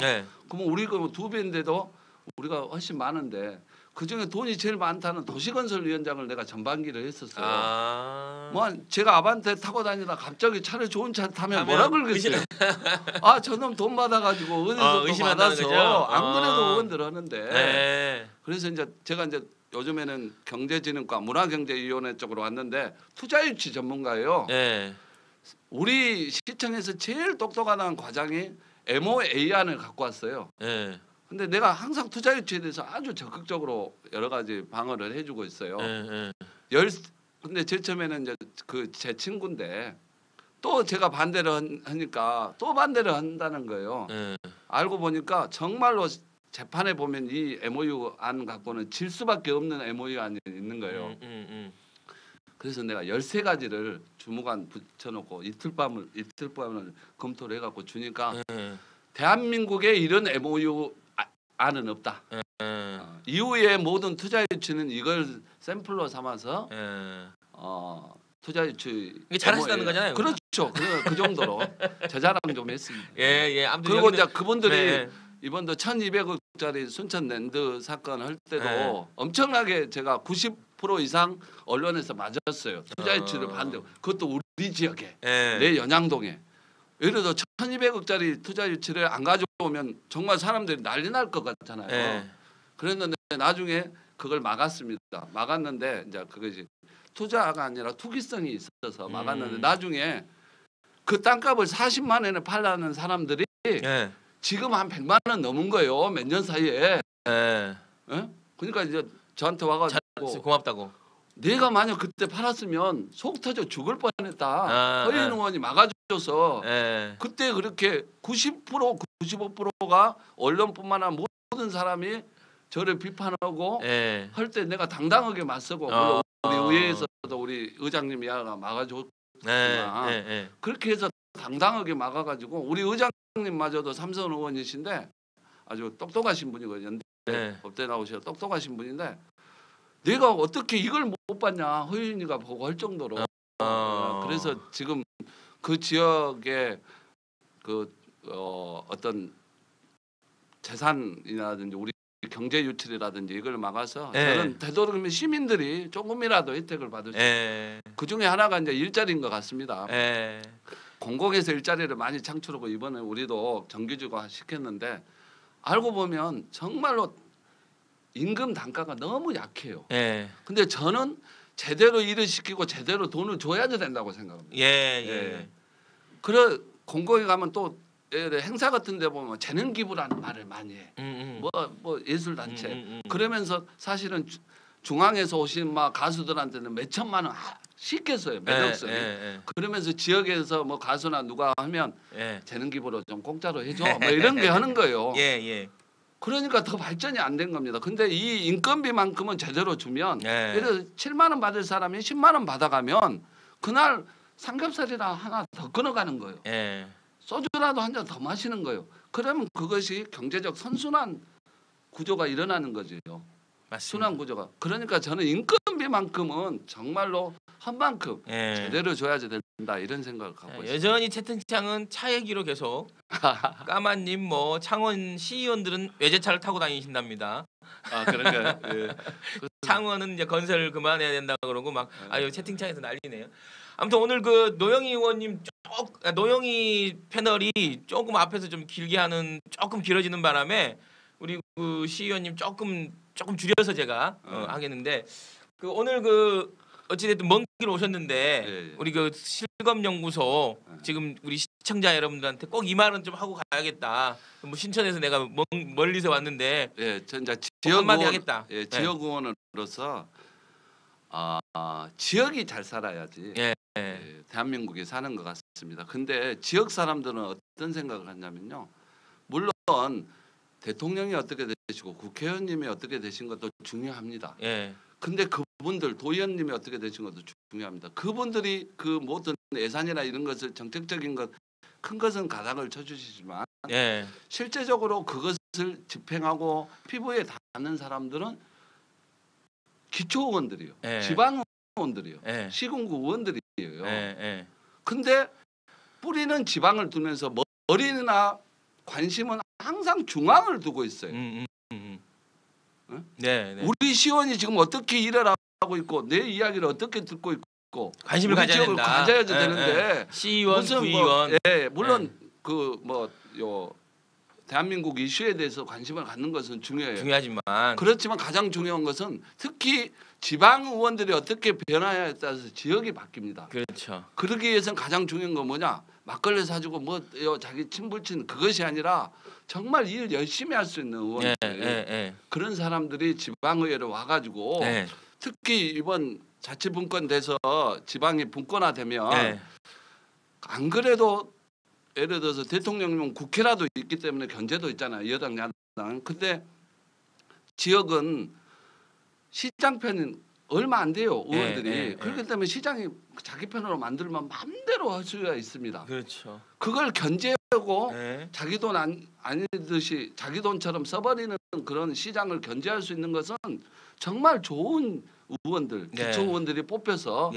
그러면 우리가 뭐 2배인데도 우리가 훨씬 많은데 그중에 돈이 제일 많다는 도시건설위원장을 내가 전반기를 했었어요. 뭐 제가 아반떼 타고 다니다 갑자기 차를 좋은 차 타면 뭐라 그러겠어요. 저놈 돈 받아가지고 어디서 또 받아서 안 그래도 의원들 하는데 그래서 이제 제가 이제 요즘에는 경제진흥과 문화경제위원회 쪽으로 왔는데 투자유치 전문가예요. 우리 시청에서 제일 똑똑한 과장이 MOA안을 갖고 왔어요. 근데 내가 항상 투자 유치에 대해서 아주 적극적으로 여러 가지 방어를 해주고 있어요. 근데 제일 처음에는 이제 그 제 친구인데 또 제가 반대를 하니까 또 반대를 한다는 거예요. 알고 보니까 정말로 재판에 보면 이 MOU 안 갖고는 질 수밖에 없는 MOU 안이 있는 거예요. 그래서 내가 13가지를 주무관 붙여놓고 이틀 밤을 검토를 해갖고 주니까 대한민국에 이런 MOU 안은 없다. 이후에 모든 투자 유치는 이걸 샘플로 삼아서 투자 유치 이게 잘하시다는 거잖아요. 그렇죠. 그 정도로 제 자랑 좀 했습니다. 아무튼 그리고 이제 그분들이 이번도 1,200억짜리 순천랜드 사건 할 때도 엄청나게 제가 90% 이상 언론에서 맞았어요. 투자 유치를 반대. 그것도 우리 지역에 내 연양동에. 예를 들어 1,200억짜리 투자 유치를 안 가져오면 정말 사람들이 난리 날 것 같잖아요. 그랬는데 나중에 그걸 막았습니다. 막았는데 이제 그것이 투자가 아니라 투기성이 있어서 막았는데 나중에 그 땅값을 40만 원에 팔라는 사람들이 지금 한 100만 원 넘은 거예요. 몇 년 사이에. 그러니까 이제 저한테 와가지고 고맙다고. 내가 만약 그때 팔았으면 속 터져 죽을 뻔했다. 허인 의원이 막아줘 보여줘서 그때 그렇게 90% 95%가 언론뿐만 아니라 모든 사람이 저를 비판하고 할 때 내가 당당하게 맞서고 물론 우리 의회에서도 우리 의장님이 막아줬지만 그렇게 해서 당당하게 막아가지고 우리 의장님마저도 삼선 의원이신데 아주 똑똑하신 분이거든요. 법대 나오셔서 똑똑하신 분인데 내가 어떻게 이걸 못 봤냐 허윤이가 보고 할 정도로 그래서 지금 그 지역의 그 어떤 재산이라든지 우리 경제 유출이라든지 이걸 막아서 저는 되도록이면 시민들이 조금이라도 혜택을 받을 수 있어요. 그 중에 하나가 이제 일자리인 것 같습니다. 공공에서 일자리를 많이 창출하고 이번에 우리도 정규직화 시켰는데 알고 보면 정말로 임금 단가가 너무 약해요. 근데 저는 제대로 일을 시키고 제대로 돈을 줘야 된다고 생각합니다. 그래 공공에 가면 또 행사 같은 데 보면 재능 기부라는 말을 많이 해. 뭐 예술 단체. 그러면서 사실은 중앙에서 오신 막 가수들한테는 몇 천만 원 쉽게 써요. 매력성이. 그러면서 지역에서 뭐 가수나 누가 하면 재능 기부로 좀 공짜로 해줘. 뭐 이런 게 하는 거예요. 그러니까 더 발전이 안 된 겁니다. 근데 이 인건비만큼은 제대로 주면 예를 들어 7만 원 받을 사람이 10만 원 받아가면 그날 삼겹살이나 하나 더 끊어가는 거예요. 소주라도 한 잔 더 마시는 거예요. 그러면 그것이 경제적 선순환 구조가 일어나는 거죠. 맞습니다. 순환 구조가. 그러니까 저는 인건비만큼은 정말로 한 만큼 제대로 줘야 된다 이런 생각을 갖고 있습니다. 여전히 채팅창은 차 얘기로 계속 까마님 뭐 창원 시의원들은 외제차를 타고 다니신답니다. 그런가요? 창원은 이제 건설 그만해야 된다 그러고 막 아유 채팅창에서 난리네요. 아무튼 오늘 그 노영희 의원님 노영희 패널이 조금 앞에서 좀 길게 하는 조금 길어지는 바람에 우리 그 시의원님 조금 줄여서 제가 하겠는데 그 오늘 그 어찌됐든 먼 길 오셨는데 우리 그 실검연구소 지금 우리 시청자 여러분들한테 꼭 이 말은 좀 하고 가야겠다. 뭐 신천에서 내가 멀리서 왔는데 전 이제 지역 한마디 하겠다. 지역 의원으로서 지역이 잘 살아야지 대한민국이 사는 것 같습니다. 근데 지역 사람들은 어떤 생각을 하냐면요. 물론 대통령이 어떻게 되시고 국회의원님이 어떻게 되신 것도 중요합니다. 근데 그분들 도의원님이 어떻게 되신 것도 중요합니다. 그분들이 그 모든 예산이나 이런 것을 정책적인 것 큰 것은 가닥을 쳐주시지만 실제적으로 그것을 집행하고 피부에 닿는 사람들은 기초의원들이요, 지방의원들이요, 시군구 의원들이에요. 근데 뿌리는 지방을 두면서 머리나 관심은 항상 중앙을 두고 있어요. 우리 시의원이 지금 어떻게 일을 하고 있고 내 이야기를 어떻게 듣고 있고 관심을 가져야 된다. 가져야 되는데 시의원, 구의원 물론 그 뭐 대한민국 이슈에 대해서 관심을 갖는 것은 중요하지만 그렇지만 가장 중요한 것은 특히 지방 의원들이 어떻게 변화에 따라서 지역이 바뀝니다. 그렇죠. 그러기 위해서는 가장 중요한 건 뭐냐? 막걸리 사주고 뭐 자기 친불친 그것이 아니라 정말 일 열심히 할 수 있는 의원들 그런 사람들이 지방의회를 와가지고 특히 이번 자치분권 돼서 지방이 분권화되면 안 그래도 예를 들어서 대통령님은 국회라도 있기 때문에 견제도 있잖아요. 여당 야당. 근데 지역은 시장 편은 얼마 안 돼요. 의원들이. 그렇기 때문에 시장이 자기 편으로 만들면 마음대로 할 수가 있습니다. 그렇죠. 그걸 견제하고 자기 돈 아니듯이 자기 돈처럼 써버리는 그런 시장을 견제할 수 있는 것은 정말 좋은 의원들, 기초 의원들이 뽑혀서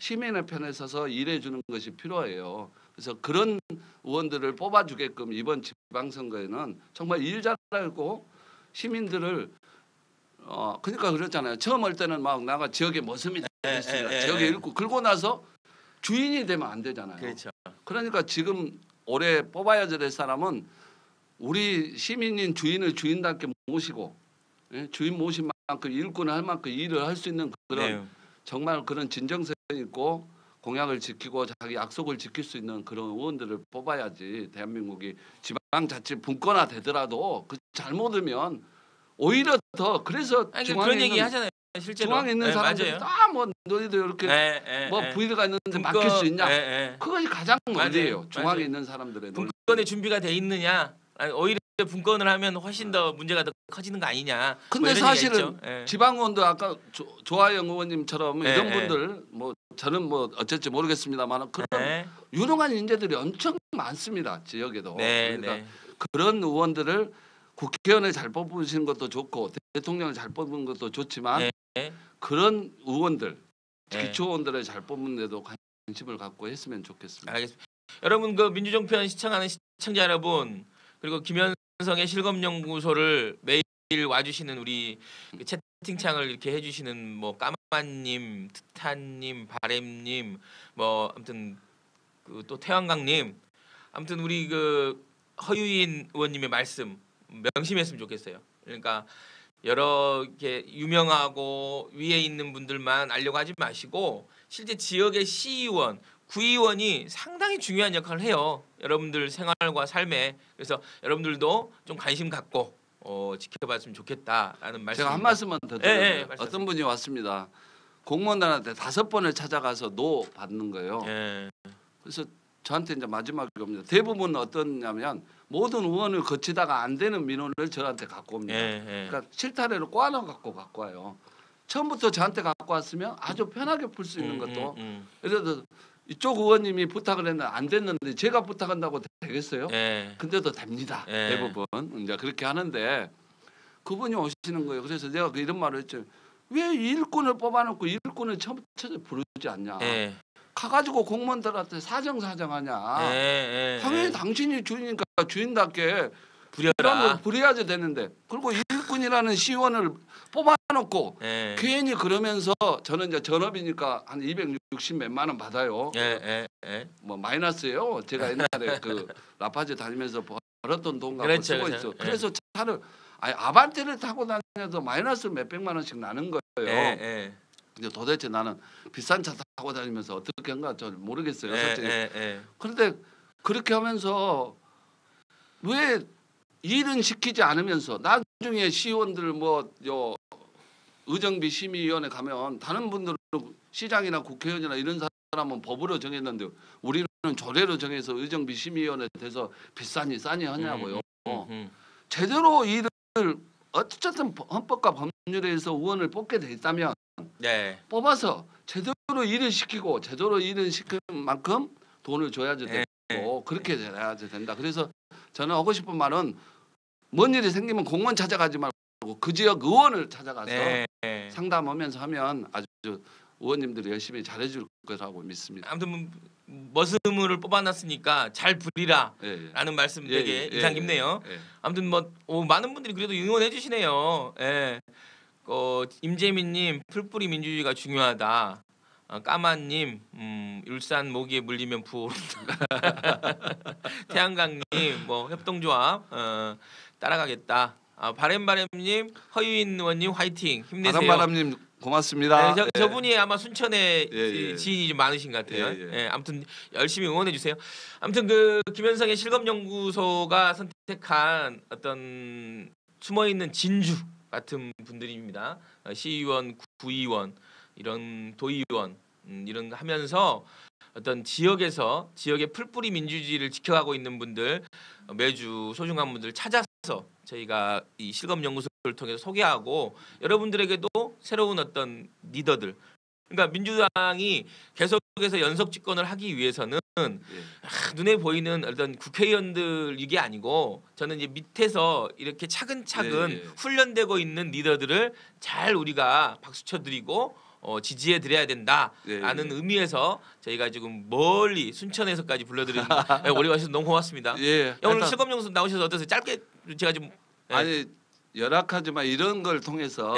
시민의 편에 서서 일해주는 것이 필요해요. 그래서 그런 의원들을 뽑아주게끔 이번 지방선거에는 정말 일 잘하고 시민들을 그러니까 그렇잖아요. 처음 할 때는 막 나가 지역의 모습이 됐습니다. 지역에 읽고 그러고 나서 주인이 되면 안 되잖아요. 그렇죠. 그러니까 지금 올해 뽑아야 될 사람은 우리 시민인 주인을 주인답게 모시고 주인 모신 만큼 일꾼을 할 만큼 일을 할 수 있는 그런 정말 그런 진정성 있고 공약을 지키고 자기 약속을 지킬 수 있는 그런 의원들을 뽑아야지 대한민국이 지방자치 분권화 되더라도 그 잘못하면 오히려 더 그래서 그런 얘기 하잖아요. 실제로 중앙에 있는 사람들이 다 뭐 너희들 이렇게 뭐 부의가 있는데 맡길 수 있냐? 그것이 가장 문제예요. 중앙에 있는 사람들의 분권의 준비가 돼 있느냐? 아니, 오히려 분권을 하면 훨씬 더 문제가 더 커지는 거 아니냐? 근데 뭐 사실은 지방의원도 아까 조하영 의원님처럼 이런 분들 뭐 저는 뭐 어쩔지 모르겠습니다만 그런 유능한 인재들이 엄청 많습니다. 지역에도. 그러니까 그런 의원들을 국회의원을 잘 뽑으시는 것도 좋고 대통령을 잘 뽑는 것도 좋지만 그런 의원들 기초의원들을 잘 뽑는 데도 관심을 갖고 했으면 좋겠습니다. 알겠습니다. 여러분 그 민주정편 시청하는 시청자 여러분 그리고 김현성의 실검연구소를 매일 와주시는 우리 그 채팅창을 이렇게 해주시는 뭐 까마님, 트타님, 바램님, 뭐 아무튼 그 또 태양강님, 아무튼 우리 그 허유인 의원님의 말씀 명심했으면 좋겠어요. 그러니까 여러 개 유명하고 위에 있는 분들만 알려고 하지 마시고 실제 지역의 시의원, 구의원이 상당히 중요한 역할을 해요. 여러분들 생활과 삶에. 그래서 여러분들도 좀 관심 갖고 지켜봤으면 좋겠다라는 말씀. 제가 한 말씀만 더 드려요. 어떤 분이 왔습니다. 공무원들한테 5번을 찾아가서 노 받는 거예요. 그래서 저한테 이제 마지막에 옵니다. 대부분 어떠냐면 모든 의원을 거치다가 안 되는 민원을 저한테 갖고 옵니다. 그러니까 실타래로 꼬아넣어 갖고 와요. 처음부터 저한테 갖고 왔으면 아주 편하게 풀 수 있는 것도 예를 들어서 이쪽 의원님이 부탁을 했는데 안 됐는데 제가 부탁한다고 되겠어요? 근데도 됩니다. 대부분 이제 그렇게 하는데 그분이 오시는 거예요. 그래서 내가 이런 말을 했죠. 왜 일꾼을 뽑아놓고 일꾼을 처음부터 부르지 않냐? 가가지고 공무원들한테 사정하냐? 당연히 당신이 주인이니까 주인답게 부려라. 부려야지 되는데 그리고 일꾼이라는 시의원을 뽑아놓고 괜히 그러면서 저는 이제 전업이니까 한 260 몇만 원 받아요. 뭐 마이너스예요. 제가 옛날에 그 라파즈 다니면서 벌었던 돈 갖고 쓰고 있어. 그래서 차를 아반떼를 타고 다녀도 마이너스 몇백만 원씩 나는 거예요. 근데 도대체 나는 비싼 차 타고 다니면서 어떻게 한가 잘 모르겠어요. 그런데 그렇게 하면서 왜 일은 시키지 않으면서 나중에 시의원들 뭐 의정비 심의위원회 가면 다른 분들은 시장이나 국회의원이나 이런 사람은 법으로 정했는데 우리는 조례로 정해서 의정비 심의위원회 돼서 비싸니 싸니 하냐고요. 제대로 일을 어쨌든 헌법과 법률에 의해서 의원을 뽑게 돼 있다면 뽑아서 제대로 일을 시키고 제대로 일을 시키는 만큼 돈을 줘야지 되고 그렇게 돼야지 된다. 그래서 저는 하고 싶은 말은 뭔 일이 생기면 공무원 찾아가지 말고 그 지역 의원을 찾아가서 상담하면서 하면 아주 의원님들이 열심히 잘해줄 거라고 믿습니다. 아무튼 머슴을 뽑아놨으니까 잘 부리라라는 말씀 되게 인상 깊네요. 아무튼 뭐 많은 분들이 그래도 응원해 주시네요. 임재민님 풀뿌리 민주주의가 중요하다. 까마님 울산 모기에 물리면 부어오른다. 태양강님 뭐 협동조합 따라가겠다. 바램님 허유인 의원님 화이팅 힘내세요. 바람님 고맙습니다. 저분이 아마 순천에 지인이 좀 많으신 것 같아요. 아무튼 열심히 응원해 주세요. 아무튼 그 김현성의 실검연구소가 선택한 어떤 숨어 있는 진주 같은 분들입니다. 시의원, 구의원, 이런 도의원 이런 거 하면서 어떤 지역에서 지역의 풀뿌리 민주주의를 지켜가고 있는 분들 매주 소중한 분들 찾아서 저희가 이 실검연구소를 통해서 소개하고 여러분들에게도 새로운 어떤 리더들 그러니까 민주당이 계속해서 연속 집권을 하기 위해서는 눈에 보이는 어떤 국회의원들 이게 아니고 저는 이제 밑에서 이렇게 차근차근 훈련되고 있는 리더들을 잘 우리가 박수 쳐드리고 지지해 드려야 된다라는 의미에서 저희가 지금 멀리 순천에서까지 불러드리는 오래 와주셔서 너무 고맙습니다. 오늘 실검연구소 나오셔서 어떠세요? 짧게 제가 좀 아니 열악하지만 이런 걸 통해서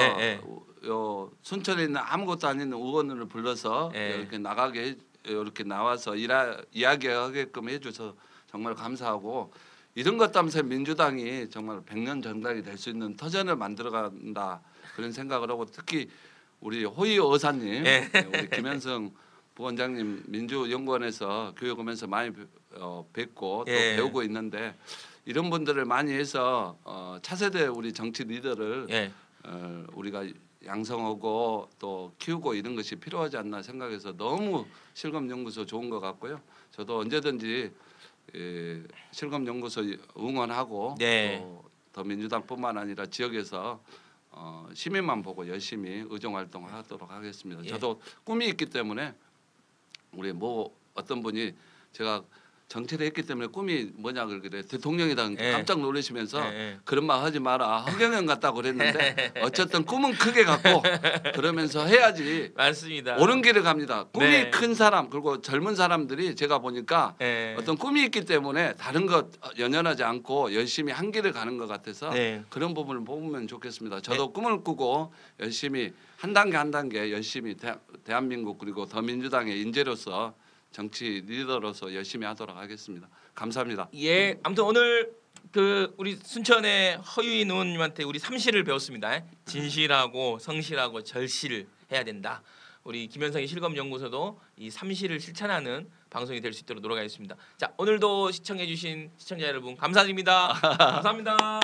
순천에 있는 아무것도 아닌 의원을 불러서 이렇게 나가게 이렇게 나와서 이야기하게끔 해줘서 정말 감사하고 이런 것 때문에 민주당이 정말 100년 정당이 될 수 있는 터전을 만들어간다 그런 생각을 하고 특히 우리 호의 의사님, 우리 김현성 부원장님 민주연구원에서 교육하면서 많이 뵙고 또 배우고 있는데 이런 분들을 많이 해서 차세대 우리 정치 리더를 우리가 양성하고 또 키우고 이런 것이 필요하지 않나 생각해서 너무 실검연구소 좋은 것 같고요. 저도 언제든지 실검연구소 응원하고 네. 또 더민주당뿐만 아니라 지역에서 시민만 보고 열심히 의정 활동하도록 하겠습니다. 예. 저도 꿈이 있기 때문에 우리 뭐 어떤 분이 제가 정치를 했기 때문에 꿈이 뭐냐 그래 대통령이다 깜짝 놀라시면서 그런 말 하지 마라 허경영 같다고 그랬는데 어쨌든 꿈은 크게 갖고 그러면서 해야지 맞습니다. 옳은 길을 갑니다. 꿈이 네. 큰 사람 그리고 젊은 사람들이 제가 보니까 네. 어떤 꿈이 있기 때문에 다른 것 연연하지 않고 열심히 한 길을 가는 것 같아서 네. 그런 부분을 보면 좋겠습니다. 저도 꿈을 꾸고 열심히 한 단계 한 단계 열심히 대한민국 그리고 더민주당의 인재로서 정치 리더로서 열심히 하도록 하겠습니다. 감사합니다. 예, 아무튼 오늘 그 우리 순천의 허유인 의원님한테 우리 3실을 배웠습니다. 진실하고 성실하고 절실해야 된다. 우리 김현성의 실검연구소도 이 3실을 실천하는 방송이 될 수 있도록 노력하겠습니다. 자, 오늘도 시청해주신 시청자 여러분 감사드립니다. 감사합니다.